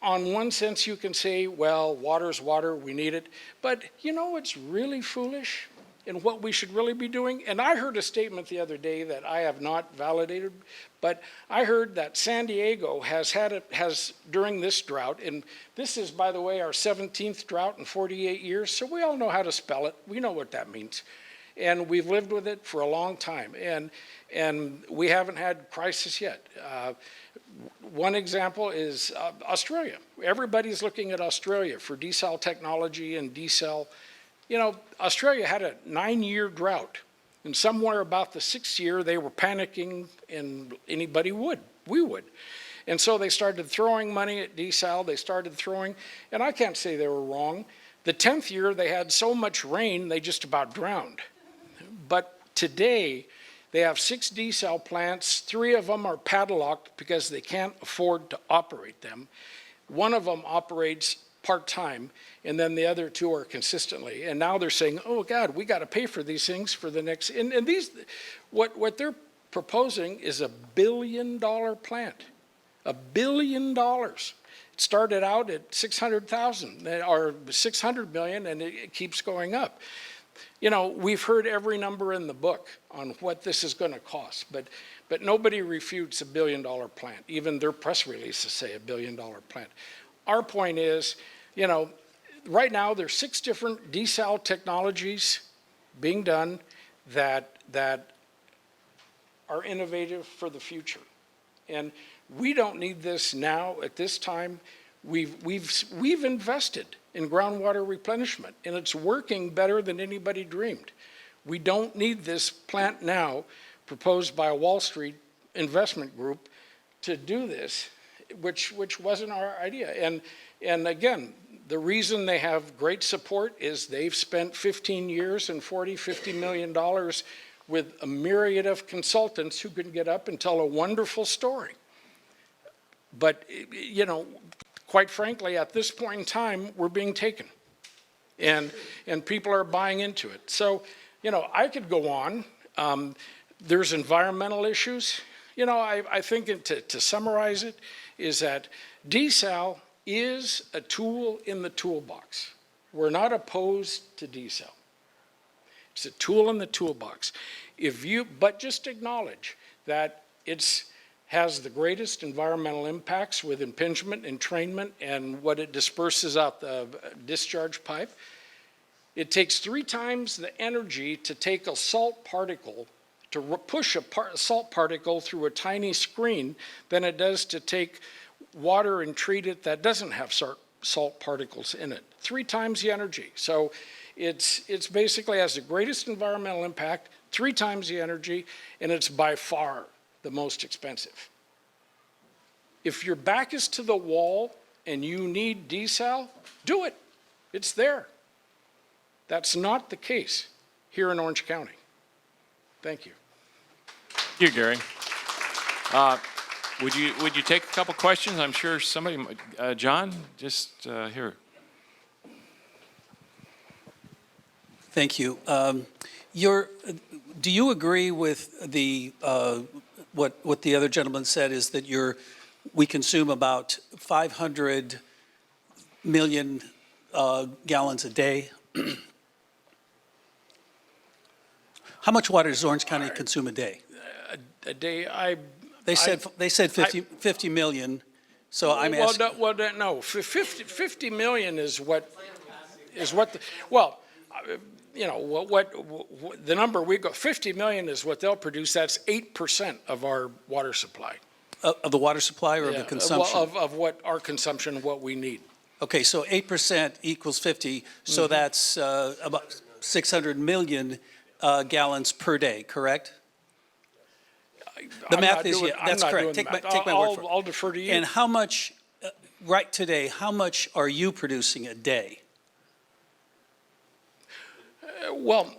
on one sense you can say, well, water's water, we need it. But you know what's really foolish and what we should really be doing? And I heard a statement the other day that I have not validated, but I heard that San Diego has during this drought, and this is, by the way, our 17th drought in 48 years, so we all know how to spell it. We know what that means. And we've lived with it for a long time, and we haven't had crisis yet. One example is Australia. Everybody's looking at Australia for desal technology and desal. You know, Australia had a 9-year drought, and somewhere about the 6th year they were panicking, and anybody would. We would. And so they started throwing money at desal. They started throwing, and I can't say they were wrong. The 10th year they had so much rain they just about drowned. But today they have 6 desal plants. 3 of them are padlocked because they can't afford to operate them. 1 of them operates part-time, and then the other 2 are consistently. And now they're saying, oh God, we got to pay for these things for the next, and these, what they're proposing is $1 billion plant, $1 billion. It started out at 600,000 or 600 million, and it keeps going up. You know, we've heard every number in the book on what this is going to cost, but nobody refutes $1 billion plant. Even their press releases say $1 billion plant. Our point is, you know, right now there's 6 different desal technologies being done that are innovative for the future. And we don't need this now at this time. We've invested in groundwater replenishment, and it's working better than anybody dreamed. We don't need this plant now proposed by a Wall Street investment group to do this, which wasn't our idea. And again, the reason they have great support is they've spent 15 years and $50 million with a myriad of consultants who can get up and tell a wonderful story. But, you know, quite frankly, at this point in time, we're being taken. And people are buying into it. So, you know, I could go on. There's environmental issues. You know, I think to summarize it is that desal is a tool in the toolbox. We're not opposed to desal. It's a tool in the toolbox. But just acknowledge that it's has the greatest environmental impacts with impingement, entrainment, and what it disperses out the discharge pipe. It takes 3 times the energy to take a salt particle, to push a salt particle through a tiny screen than it does to take water and treat it that doesn't have salt particles in it. 3 times the energy. So it's basically has the greatest environmental impact, 3 times the energy, and it's by far the most expensive. If your back is to the wall and you need desal, do it. It's there. That's not the case here in Orange County. Thank you. Thank you, Gary. Would you take a couple questions? I'm sure somebody, John, just here. Thank you. Do you agree with the what the other gentleman said is that we consume about 500 million gallons a day? How much water does Orange County consume a day? A day, They said 50 million. So I'm asking. No, 50 million is what, the number we got, 50 million is what they'll produce. That's 8% of our water supply. Of the water supply or of the consumption? Of what our consumption, what we need. Okay, so 8% equals 50, so that's about 600 million gallons per day, correct? The math is, that's correct. Take my word for it. I'll defer to you. And how much, right today, how much are you producing a day? Well,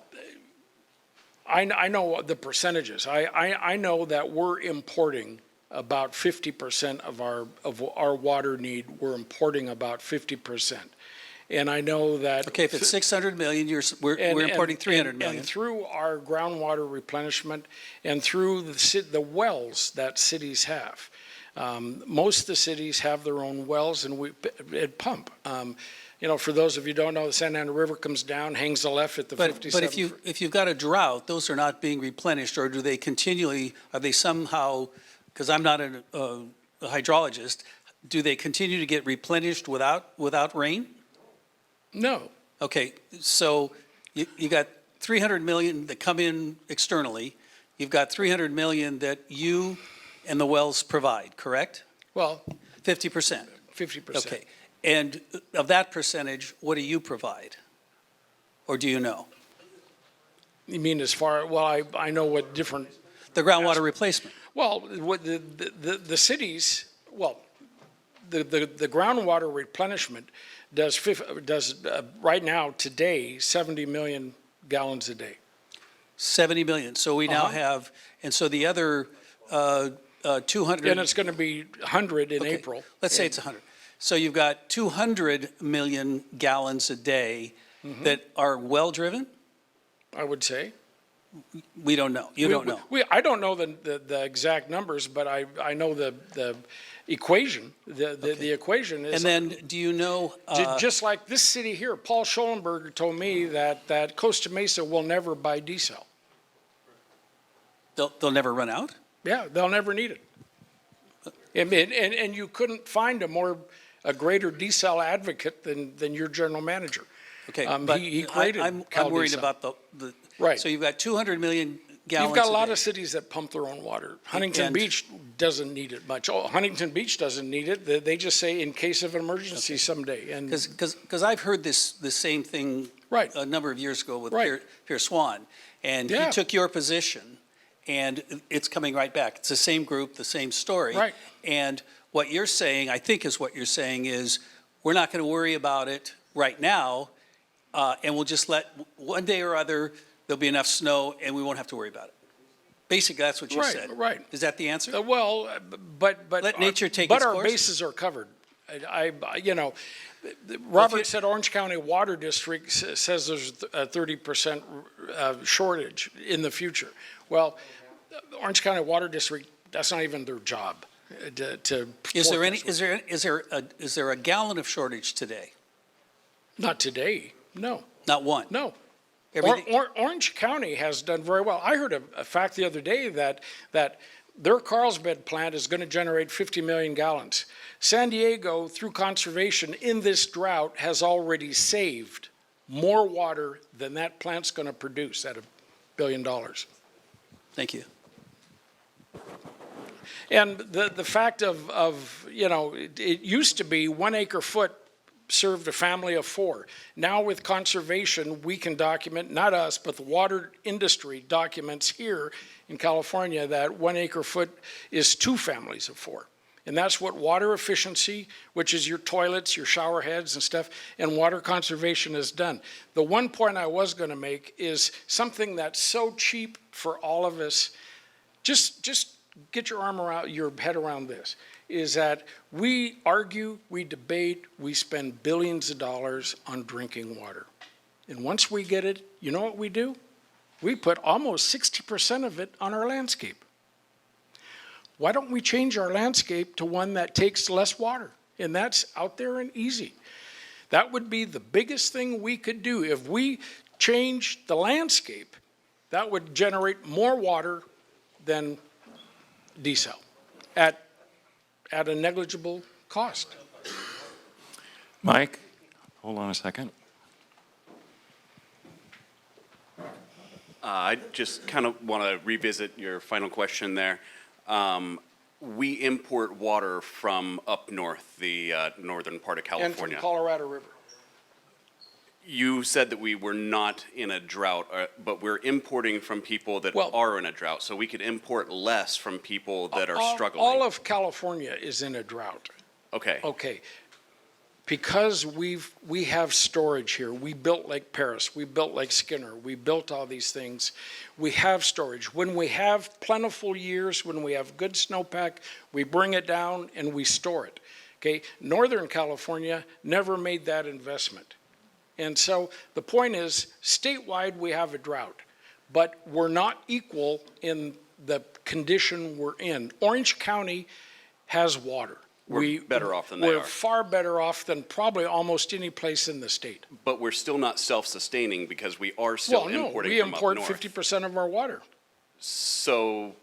I know the percentages. I know that we're importing about 50% of our water need. We're importing about 50%. And I know that. Okay, if it's 600 million, we're importing 300 million. And through our groundwater replenishment and through the wells that cities have. Most of the cities have their own wells and we pump. For those of you who don't know, the Santa Ana River comes down, hangs a left at the 57th. But if you've got a drought, those are not being replenished, or do they continually, are they somehow, because I'm not a hydrologist, do they continue to get replenished without rain? No. Okay, so you got 300 million that come in externally. You've got 300 million that you and the wells provide, correct? Well, 50%. 50%. Okay, and of that percentage, what do you provide? Or do you know? You mean I know what different. The groundwater replacement. Well, what the cities, the groundwater replenishment does right now, today, 70 million gallons a day. 70 million. So we now have, and so the other 200. And it's going to be 100 in April. Let's say it's 100. So you've got 200 million gallons a day that are well-driven? I would say. We don't know. You don't know. I don't know the exact numbers, but I know the equation. The equation is. And then do you know? Just like this city here, Paul Schollenberger told me that Costa Mesa will never buy desal. They'll never run out? Yeah, they'll never need it. And you couldn't find a greater desal advocate than your general manager. Okay, but he created I'm Cal worried Desal. about the. Right. So you've got 200 million gallons. You've got a lot day. of cities that pump their own water. Huntington And- Beach doesn't need it much. Oh, Huntington Beach doesn't need it. They just say in case of an emergency someday. And Because I've heard the same thing Right. a number of years ago with Right. Pierre Swan, and Yeah. he took your position, and it's coming right back. It's the same group, the same story. Right. And what you're saying, I think is what you're saying is, we're not going to worry about it right now, and we'll just let, one day or other, there'll be enough snow, and we won't have to worry about it. Basically, that's what you Right, said. right. Is that the answer? But Let nature take but its our course? bases are covered. Robert said Orange County Water District says there's a 30% shortage in the future. Well, Orange County Water District, that's not even their job. to. Is there any, forecast. is there a gallon of shortage today? Not today, no, Not one? no. Everything, Orange County has done very well. I heard a fact the other day that their Carlsbad plant is going to generate 50 million gallons. San Diego, through conservation in this drought, has already saved more water than that plant's going to produce at $1 billion. thank you. And the fact of, you know, it used to be 1 acre foot served a family of 4. Now with conservation, we can document, not us, but the water industry documents here in California that 1 acre foot is 2 families of 4. And that's what water efficiency, which is your toilets, your shower heads and stuff, and water conservation has done. The one point I was going to make is something that's so cheap for all of us. Just get your arm around, your head around this, is that we argue, we debate, we spend billions of dollars on drinking water. And once we get it, you know what we do? We put almost 60% of it on our landscape. Why don't we change our landscape to one that takes less water? And that's out there and easy. That would be the biggest thing we could do. If we change the landscape, that would generate more water than desal at a negligible cost. Mike, hold on a second. I just kind of want to revisit your final question there. We import water from up north, the northern part of And from California. Colorado River. You said that we were not in a drought, but we're importing from people that Well- are in a drought. So we could import less from people that are struggling. All of California is in a drought. Okay. Okay. Because we have storage here. We built Lake Paris, we built Lake Skinner, we built all these things. We have storage. When we have plentiful years, when we have good snowpack, we bring it down and we store it. Okay, Northern California never made that investment. And so the point is, statewide we have a drought, but we're not equal in the condition we're in. Orange County has water. We're better off than they We're are. far better off than probably almost any place in the state. But we're still not self-sustaining because we are still Well, no, importing we from up import north. 50% of our water. So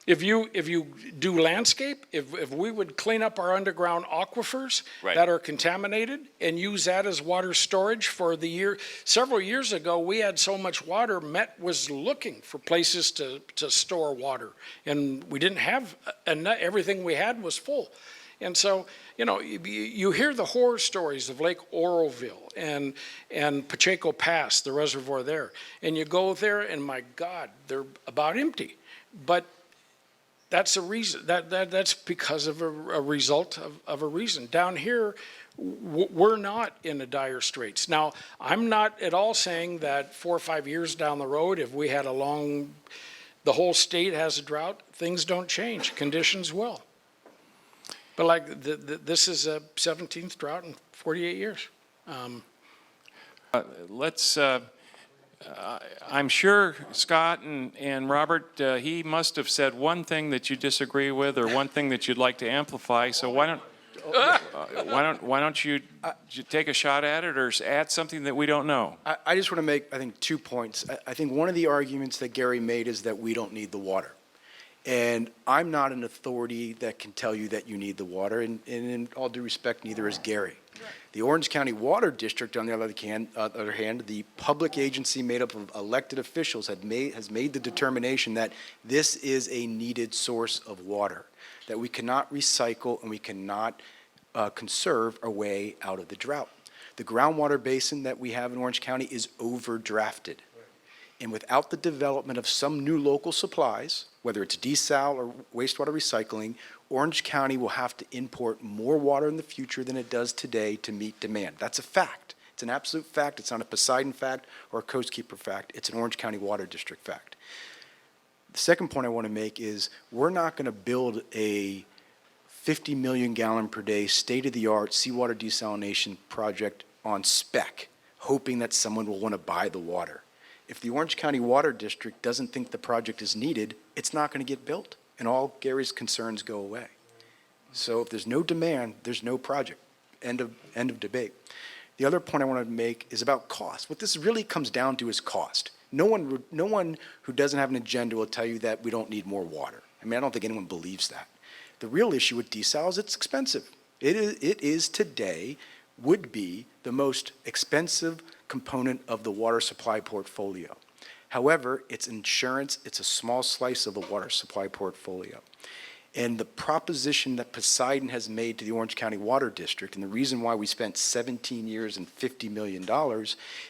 If you do landscape, if we would clean up our underground aquifers Right. that are contaminated and use that as water storage for the year, several years ago, we had so much water, Met was looking for places to store water. And we didn't have enough, everything we had was full. And so, you know, you hear the horror stories of Lake Oroville and Pacheco Pass, the reservoir there. And you go there and my God, they're about empty. But that's a reason. That's because of a result of a reason. Down here, we're not in a dire straits. Now, I'm not at all saying that 4 or 5 years down the road, if we had the whole state has a drought, things don't change. Conditions will. But like this is a 17th drought in 48 years. Let's, I'm sure Scott and Robert, he must have said one thing that you disagree with or one thing that you'd like to amplify. So why don't you take a shot at it or add something that we don't know? I just want to make, I think, 2 points. I think one of the arguments that Gary made is that we don't need the water. And I'm not an authority that can tell you that you need the water, and in all due respect, neither is Gary. The Orange County Water District, on the other hand, the public agency made up of elected officials has made the determination that this is a needed source of water, that we cannot recycle and we cannot conserve our way out of the drought. The groundwater basin that we have in Orange County is overdrafted. And without the development of some new local supplies, whether it's desal or wastewater recycling, Orange County will have to import more water in the future than it does today to meet demand. That's a fact. It's an absolute fact. It's not a Poseidon fact or a Coast Keeper fact. It's an Orange County Water District fact. The second point I want to make is we're not going to build a 50 million gallon per day state-of-the-art seawater desalination project on spec, hoping that someone will want to buy the water. If the Orange County Water District doesn't think the project is needed, it's not going to get built. and all Gary's concerns go away. So if there's no demand, there's no project. End of debate. The other point I want to make is about cost. What this really comes down to is cost. No one who doesn't have an agenda will tell you that we don't need more water. I mean, I don't think anyone believes that. The real issue with desal is it's expensive. It is today, would be the most expensive component of the water supply portfolio. However, it's insurance, it's a small slice of the water supply portfolio. And the proposition that Poseidon has made to the Orange County Water District, and the reason why we spent 17 years and $50 million,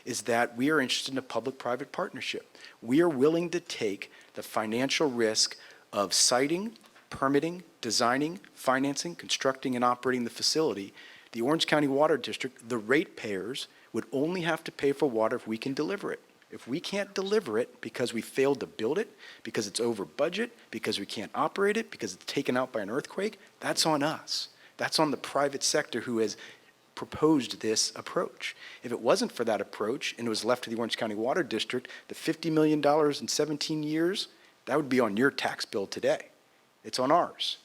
is that we are interested in a public-private partnership. We are willing to take the financial risk of siting, permitting, designing, financing, constructing, and operating the facility. The Orange County Water District, the ratepayers, would only have to pay for water if we can deliver it. If we can't deliver it because we failed to build it, because it's over budget, because we can't operate it, because it's taken out by an earthquake, that's on us. That's on the private sector who has proposed this approach. If it wasn't for that approach and it was left to the Orange County Water District, the $50 million in 17 years, that would be on your tax bill today. It's on ours.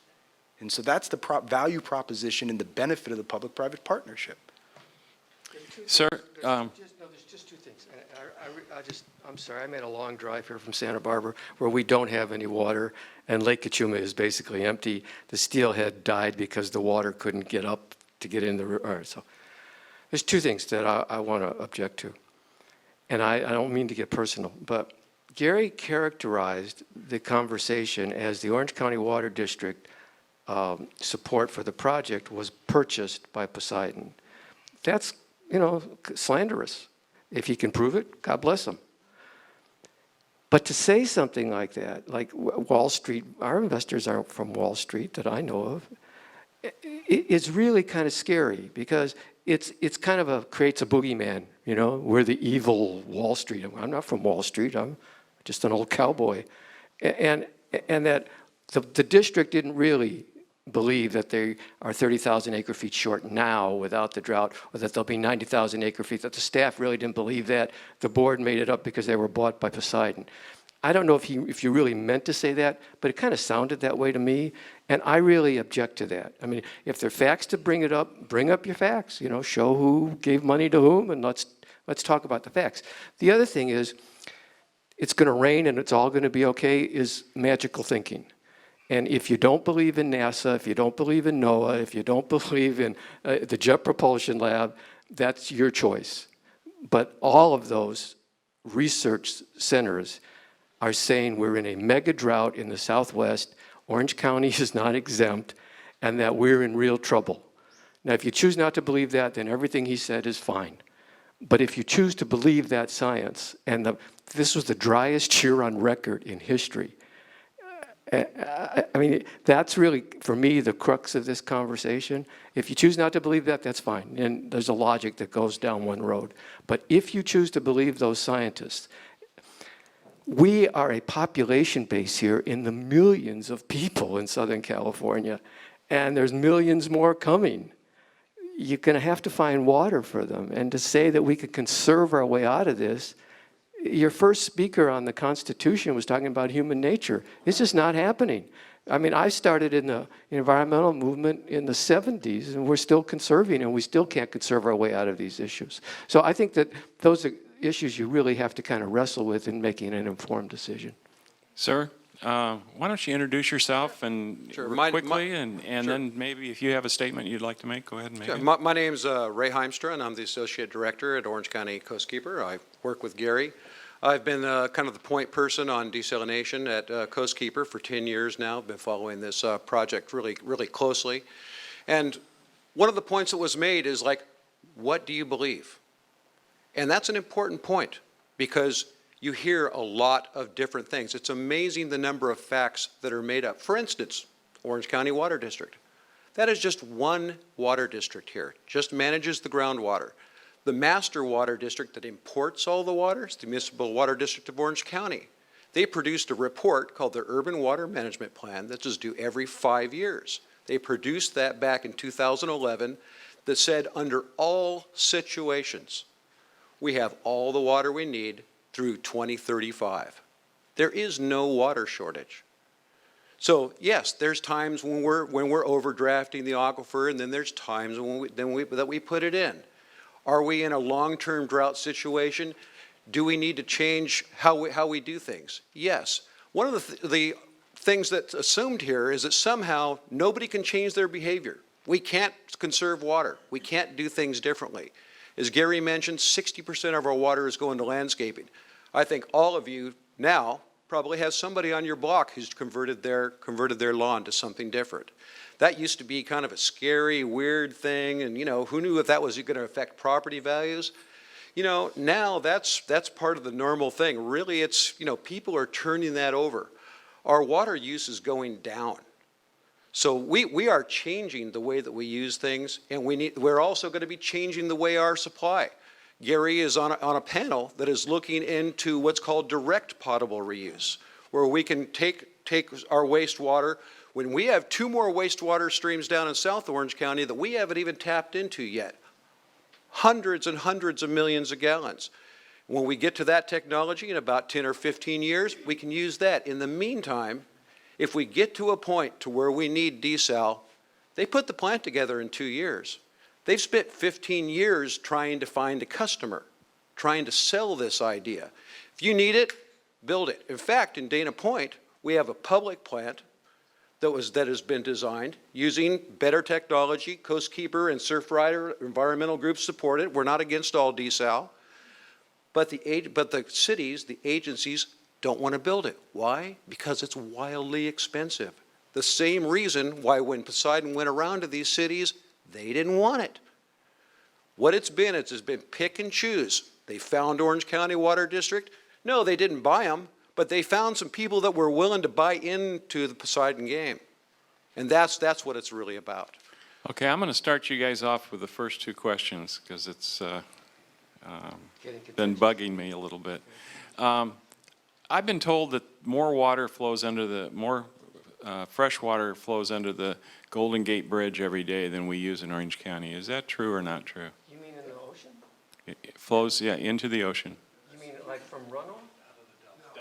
And so that's the value proposition and the benefit of the public-private partnership. Sir, There's just two things. I'm sorry, I made a long drive here from Santa Barbara where we don't have any water, and Lake Cachuma is basically empty. The steelhead died because the water couldn't get up to get in the river. So there's two things that I want to object to. And I don't mean to get personal, but Gary characterized the conversation as the Orange County Water District support for the project was purchased by Poseidon. That's, slanderous. If he can prove it, God bless him. But to say something like that, like Wall Street, our investors aren't from Wall Street that I know of, it's really kind of scary because it's kind of creates a boogeyman, we're the evil Wall Street. I'm not from Wall Street, I'm just an old cowboy. And that the district didn't really believe that they are 30,000 acre feet short now without the drought, or that there'll be 90,000 acre feet, that the staff really didn't believe that. The board made it up because they were bought by Poseidon. I don't know if you really meant to say that, but it kind of sounded that way to me, and I really object to that. I mean, if there are facts to bring it up, bring up your facts, show who gave money to whom, and let's talk about the facts. The other thing is, it's going to rain and it's all going to be okay is magical thinking. And if you don't believe in NASA, if you don't believe in NOAA, if you don't believe in the Jet Propulsion Lab, that's your choice. But all of those research centers are saying we're in a mega drought in the Southwest, Orange County is not exempt, and that we're in real trouble. Now, if you choose not to believe that, then everything he said is fine. But if you choose to believe that science, and this was the driest year on record in history, I mean, that's really, for me, the crux of this conversation. If you choose not to believe that, that's fine. And there's a logic that goes down one road. But if you choose to believe those scientists, we are a population base here in the millions of people in Southern California, and there's millions more coming. You're going to have to find water for them. And to say that we could conserve our way out of this, your first speaker on the Constitution was talking about human nature. It's just not happening. I mean, I started in the environmental movement in the 70s, and we're still conserving, and we still can't conserve our way out of these issues. So I think that those are issues you really have to kind of wrestle with in making an informed decision. Sir, why don't you introduce yourself and Sure. quickly, and Sure. then maybe if you have a statement you'd like to make, go ahead and make Sure. it. My name's Ray Heimstra, and I'm the Associate Director at Orange County Coastkeeper. I work with Gary. I've been kind of the point person on desalination at Coastkeeper for 10 years now. I've been following this project really, really closely. And one of the points that was made is like, what do you believe? And that's an important point because you hear a lot of different things. It's amazing the number of facts that are made up. For instance, Orange County Water District. That is just one water district here, just manages the groundwater. The master water district that imports all the water is the Municipal Water District of Orange County. They produced a report called their Urban Water Management Plan that is due every 5 years. They produced that back in 2011 that said under all situations, we have all the water we need through 2035. There is no water shortage. So yes, there's times when we're overdrafting the aquifer, and then there's times when that we put it in. Are we in a long-term drought situation? Do we need to change how we do things? Yes. One of the things that's assumed here is that somehow nobody can change their behavior. We can't conserve water. We can't do things differently. As Gary mentioned, 60% of our water is going to landscaping. I think all of you now probably have somebody on your block who's converted their lawn to something different. That used to be kind of a scary, weird thing, and who knew if that was going to affect property values? Now that's part of the normal thing. Really, it's, people are turning that over. Our water use is going down. So we are changing the way that we use things, and we're also going to be changing the way our supply. Gary is on a panel that is looking into what's called direct potable reuse, where we can take our wastewater. When we have 2 more wastewater streams down in South Orange County that we haven't even tapped into yet, hundreds and hundreds of millions of gallons. When we get to that technology in about 10 or 15 years, we can use that. In the meantime, if we get to a point to where we need desal, they put the plant together in 2 years. They've spent 15 years trying to find a customer, trying to sell this idea. If you need it, build it. In fact, in Dana Point, we have a public plant that has been designed using better technology. Coastkeeper and Surfrider environmental groups support it. We're not against all desal. But the cities, the agencies, don't want to build it. Why? Because it's wildly expensive. The same reason why when Poseidon went around to these cities, they didn't want it. What it's been pick and choose. They found Orange County Water District. No, they didn't buy them, but they found some people that were willing to buy into the Poseidon game. And that's what it's really about. Okay, I'm going to start you guys off with the first 2 questions because it's been bugging me a little bit. I've been told that more fresh water flows under the Golden Gate Bridge every day than we use in Orange County. Is that true or not true? You mean in the ocean? It flows, yeah, into the ocean. You mean like from runoff?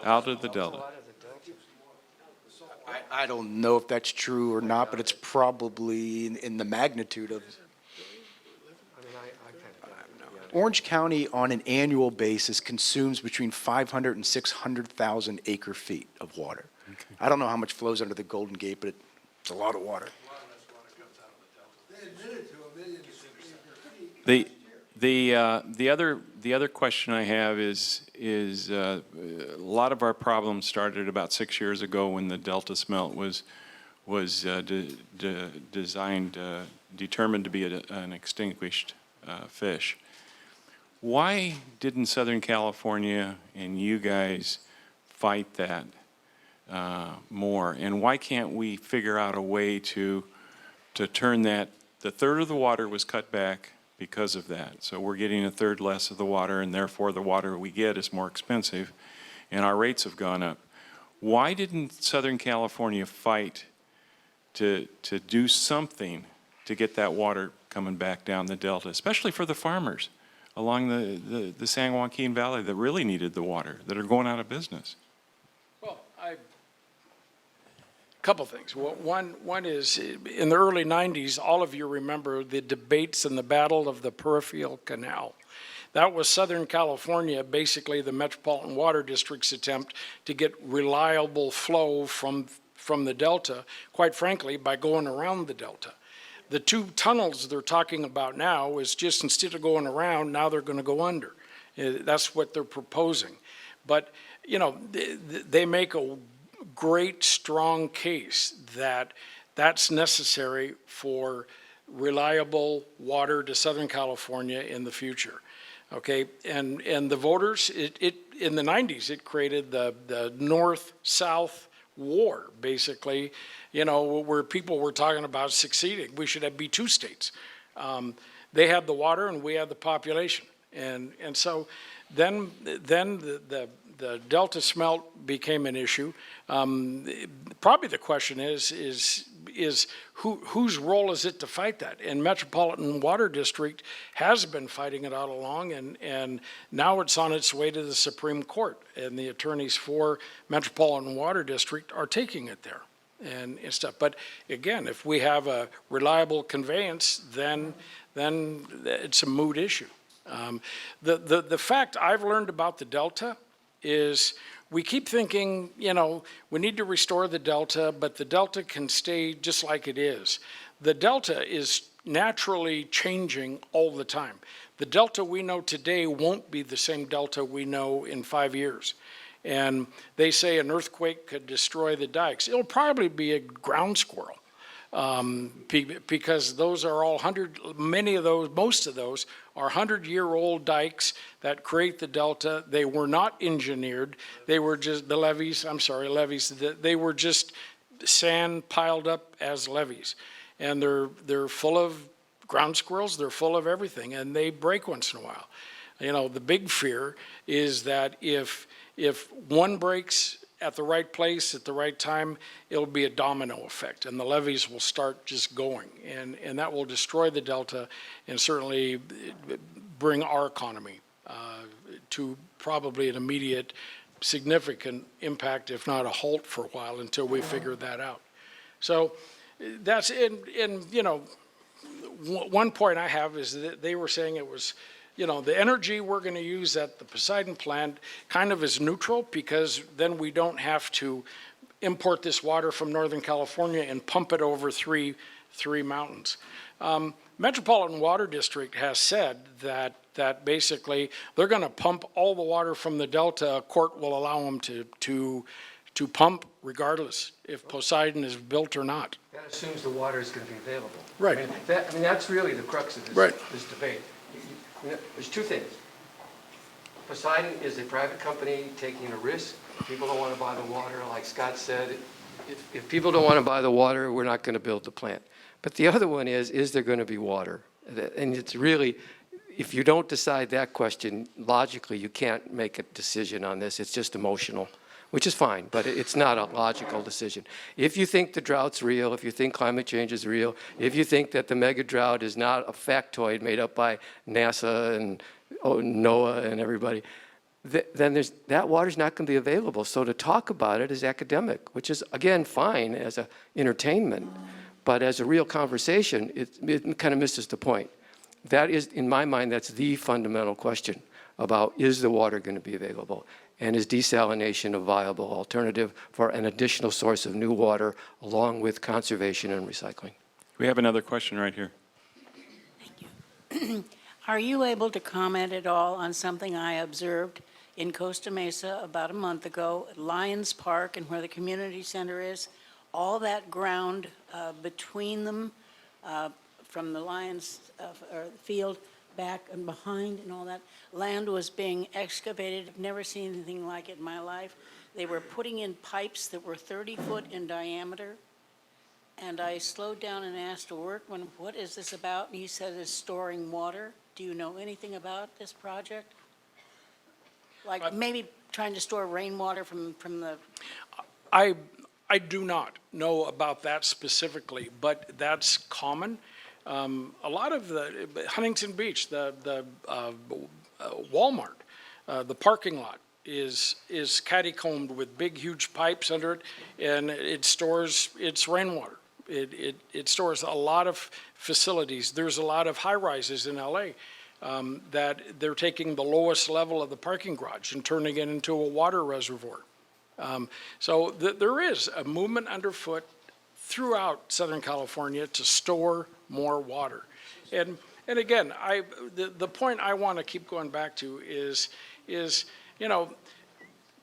Out of the Delta. Out of the Delta? I don't know if that's true or not, but it's probably in the magnitude of. I mean, I kind of. Orange County on an annual basis consumes between 500 and 600,000 acre feet of water. Okay. I don't know how much flows under the Golden Gate, but it's a lot of water. The other question I have is a lot of our problems started about 6 years ago when the Delta smelt was determined to be an extinguished fish. Why didn't Southern California and you guys fight that more? And why can't we figure out a way to turn that? The third of the water was cut back because of that. So we're getting a third less of the water, and therefore the water we get is more expensive, and our rates have gone up. Why didn't Southern California fight to do something to get that water coming back down the Delta, especially for the farmers along the San Joaquin Valley that really needed the water, that are going out of business? Well, couple things. One is in the early 90s, all of you remember the debates and the Battle of the Peripheral Canal. That was Southern California, basically the Metropolitan Water District's attempt to get reliable flow from the Delta, quite frankly, by going around the Delta. The 2 tunnels they're talking about now is just instead of going around, now they're going to go under. That's what they're proposing. But, they make a great, strong case that that's necessary for reliable water to Southern California in the future. Okay, and the voters, in the 90s, it created the North-South war, basically, where people were talking about succeeding. We should be 2 states. They had the water and we had the population. And so then the Delta smelt became an issue. Probably the question is whose role is it to fight that? And Metropolitan Water District has been fighting it all along, and now it's on its way to the Supreme Court, and the attorneys for Metropolitan Water District are taking it there. and stuff. But again, if we have a reliable conveyance, then it's a moot issue. The fact I've learned about the Delta is we keep thinking, we need to restore the Delta, but the Delta can stay just like it is. The Delta is naturally changing all the time. The Delta we know today won't be the same Delta we know in 5 years. And they say an earthquake could destroy the dikes. It'll probably be a ground squirrel. Because those are all most of those are 100-year-old dikes that create the Delta. They were not engineered. They were just levees. They were just sand piled up as levees. And they're full of ground squirrels. They're full of everything, and they break once in a while. The big fear is that if one breaks at the right place at the right time, it'll be a domino effect, and the levees will start just going, and that will destroy the Delta and certainly bring our economy to probably an immediate significant impact, if not a halt for a while, until we figure that out. So that's one point I have is that they were saying it was, the energy we're going to use at the Poseidon plant kind of is neutral, because then we don't have to import this water from Northern California and pump it over three mountains. Metropolitan Water District has said that basically they're going to pump all the water from the Delta. A court will allow them to pump regardless if Poseidon is built or not. That assumes the water is going to be available. Right. I mean, that's really the crux of this debate. There's two things. Poseidon is a private company taking a risk. People don't want to buy the water. Like Scott said, if people don't want to buy the water, we're not going to build the plant. But the other one is there going to be water? And it's really, if you don't decide that question, logically, you can't make a decision on this. It's just emotional, which is fine, but it's not a logical decision. If you think the drought's real, if you think climate change is real, if you think that the mega drought is not a factoid made up by NASA and NOAA and everybody, then that water's not going to be available. So to talk about it is academic, which is, again, fine as an entertainment, but as a real conversation, it kind of misses the point. That is, in my mind, that's the fundamental question about, is the water going to be available? And is desalination a viable alternative for an additional source of new water, along with conservation and recycling? We have another question right here. Thank you. Are you able to comment at all on something I observed in Costa Mesa about a month ago at Lions Park and where the community center is? All that ground between them, from the Lions field back and behind and all that, land was being excavated. I've never seen anything like it in my life. They were putting in pipes that were 30 foot in diameter. And I slowed down and asked a workman, what is this about? And he said it's storing water. Do you know anything about this project? Like maybe trying to store rainwater from the... I do not know about that specifically, but that's common. A lot of the Huntington Beach, the Walmart, the parking lot is cattycombed with big, huge pipes under it, and it stores its rainwater. It stores a lot of facilities. There's a lot of high-rises in LA that they're taking the lowest level of the parking garage and turning it into a water reservoir. So there is a movement underfoot throughout Southern California to store more water. And again, the point I want to keep going back to is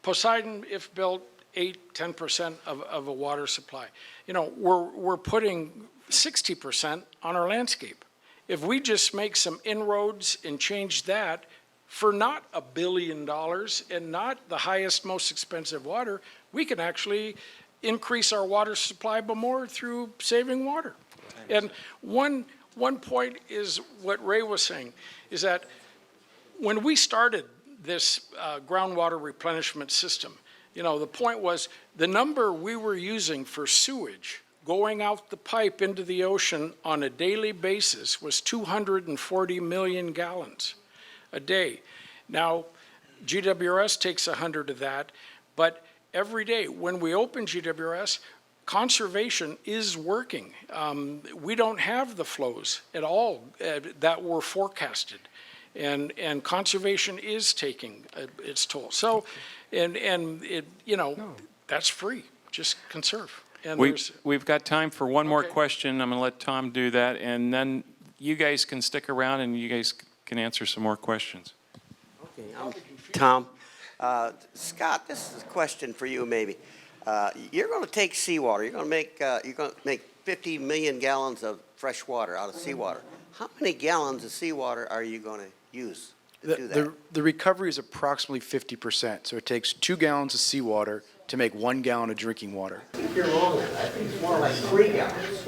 Poseidon, if built, 8-10% of a water supply. We're putting 60% on our landscape. If we just make some inroads and change that for not $1 billion and not the highest, most expensive water, we can actually increase our water supply by more through saving water. And one point is what Ray was saying, is that when we started this groundwater replenishment system, the point was the number we were using for sewage going out the pipe into the ocean on a daily basis was 240 million gallons a day. Now, GWRS takes 100 of that, but every day when we open GWRS, conservation is working. We don't have the flows at all that were forecasted. And conservation is taking its toll. So, and it, you know, that's free, just conserve. And We've got time for one more Okay. question. I'm going to let Tom do that, and then you guys can stick around and you guys can answer some more questions. Okay, I'm Tom. Scott, this is a question for you maybe. You're going to take seawater. You're going to make 50 million gallons of fresh water out of seawater. How many gallons of seawater are you going to use to do that? The recovery is approximately 50%, so it takes 2 gallons of seawater to make 1 gallon of drinking water. I think you're wrong on that. I think it's more like 3 gallons.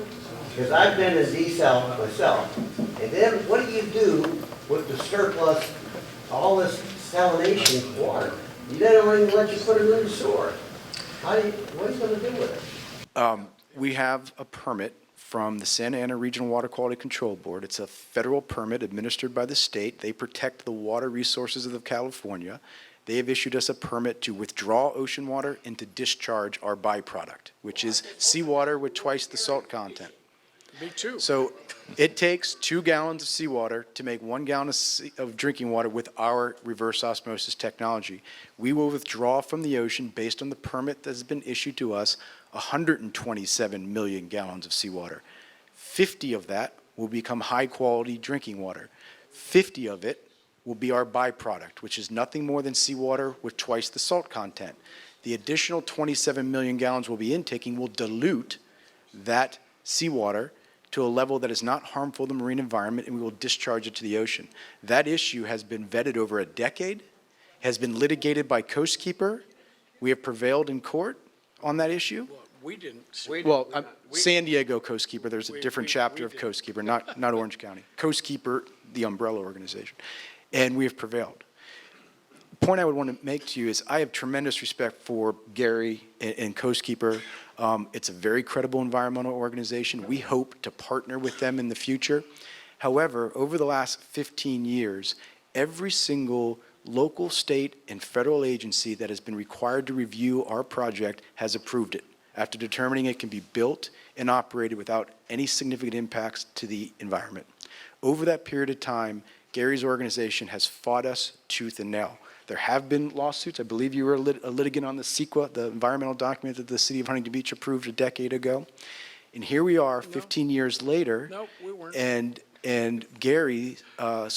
Because I've been in desal myself. And then what do you do with the surplus, all this desalination water? You don't even let you put it in the sewer. What are you going to do with it? We have a permit from the Santa Ana Regional Water Quality Control Board. It's a federal permit administered by the state. They protect the water resources of California. They have issued us a permit to withdraw ocean water and to discharge our byproduct, which is seawater with twice the salt content. Me too. So it takes 2 gallons of seawater to make 1 gallon of drinking water with our reverse osmosis technology. We will withdraw from the ocean, based on the permit that has been issued to us, 127 million gallons of seawater. 50 of that will become high-quality drinking water. 50 of it will be our byproduct, which is nothing more than seawater with twice the salt content. The additional 27 million gallons we'll be intaking will dilute that seawater to a level that is not harmful to the marine environment, and we will discharge it to the ocean. That issue has been vetted over a decade, has been litigated by Coast Keeper. We have prevailed in court on that issue. We didn't. Well, San Diego Coast Keeper, there's a different chapter of Coast Keeper, not Orange County. Coast Keeper, the umbrella organization. And we have prevailed. The point I would want to make to you is I have tremendous respect for Gary and Coast Keeper. It's a very credible environmental organization. We hope to partner with them in the future. However, over the last 15 years, every single local, state, and federal agency that has been required to review our project has approved it, after determining it can be built and operated without any significant impacts to the environment. Over that period of time, Gary's organization has fought us tooth and nail. There have been lawsuits. I believe you were a litigant on the CEQA, the environmental document that the city of Huntington Beach approved a decade ago. And here we are, 15 years later. No, we weren't. And Gary's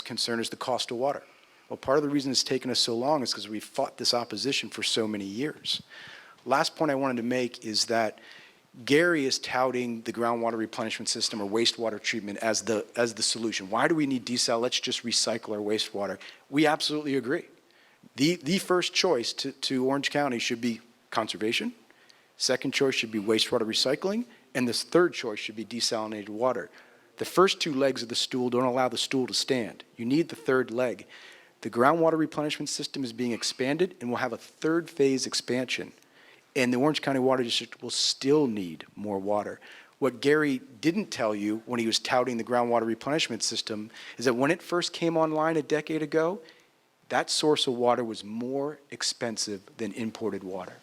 concern is the cost of water. Well, part of the reason it's taken us so long is because we've fought this opposition for so many years. Last point I wanted to make is that Gary is touting the groundwater replenishment system or wastewater treatment as the solution. Why do we need desal? Let's just recycle our wastewater. We absolutely agree. The first choice to Orange County should be conservation. Second choice should be wastewater recycling. And the third choice should be desalinated water. The first 2 legs of the stool don't allow the stool to stand. You need the third leg. The groundwater replenishment system is being expanded and will have a 3rd phase expansion. And the Orange County Water District will still need more water. What Gary didn't tell you when he was touting the groundwater replenishment system is that when it first came online a decade ago, that source of water was more expensive than imported water.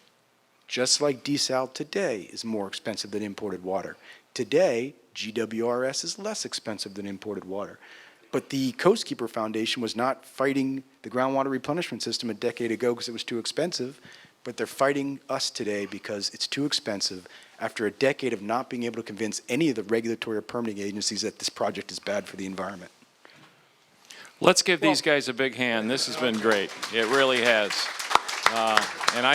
Just like desal today is more expensive than imported water. Today, GWRS is less expensive than imported water. But the Coast Keeper Foundation was not fighting the groundwater replenishment system a decade ago because it was too expensive, but they're fighting us today because it's too expensive after a decade of not being able to convince any of the regulatory or permitting agencies that this project is bad for the environment. Let's give these guys a big hand. This has been great. It really has. And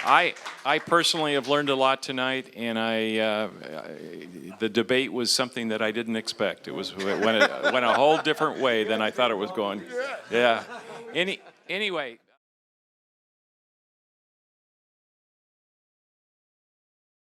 I personally have learned a lot tonight, and the debate was something that I didn't expect. It went a whole different way than I thought it was going. Yeah. Anyway.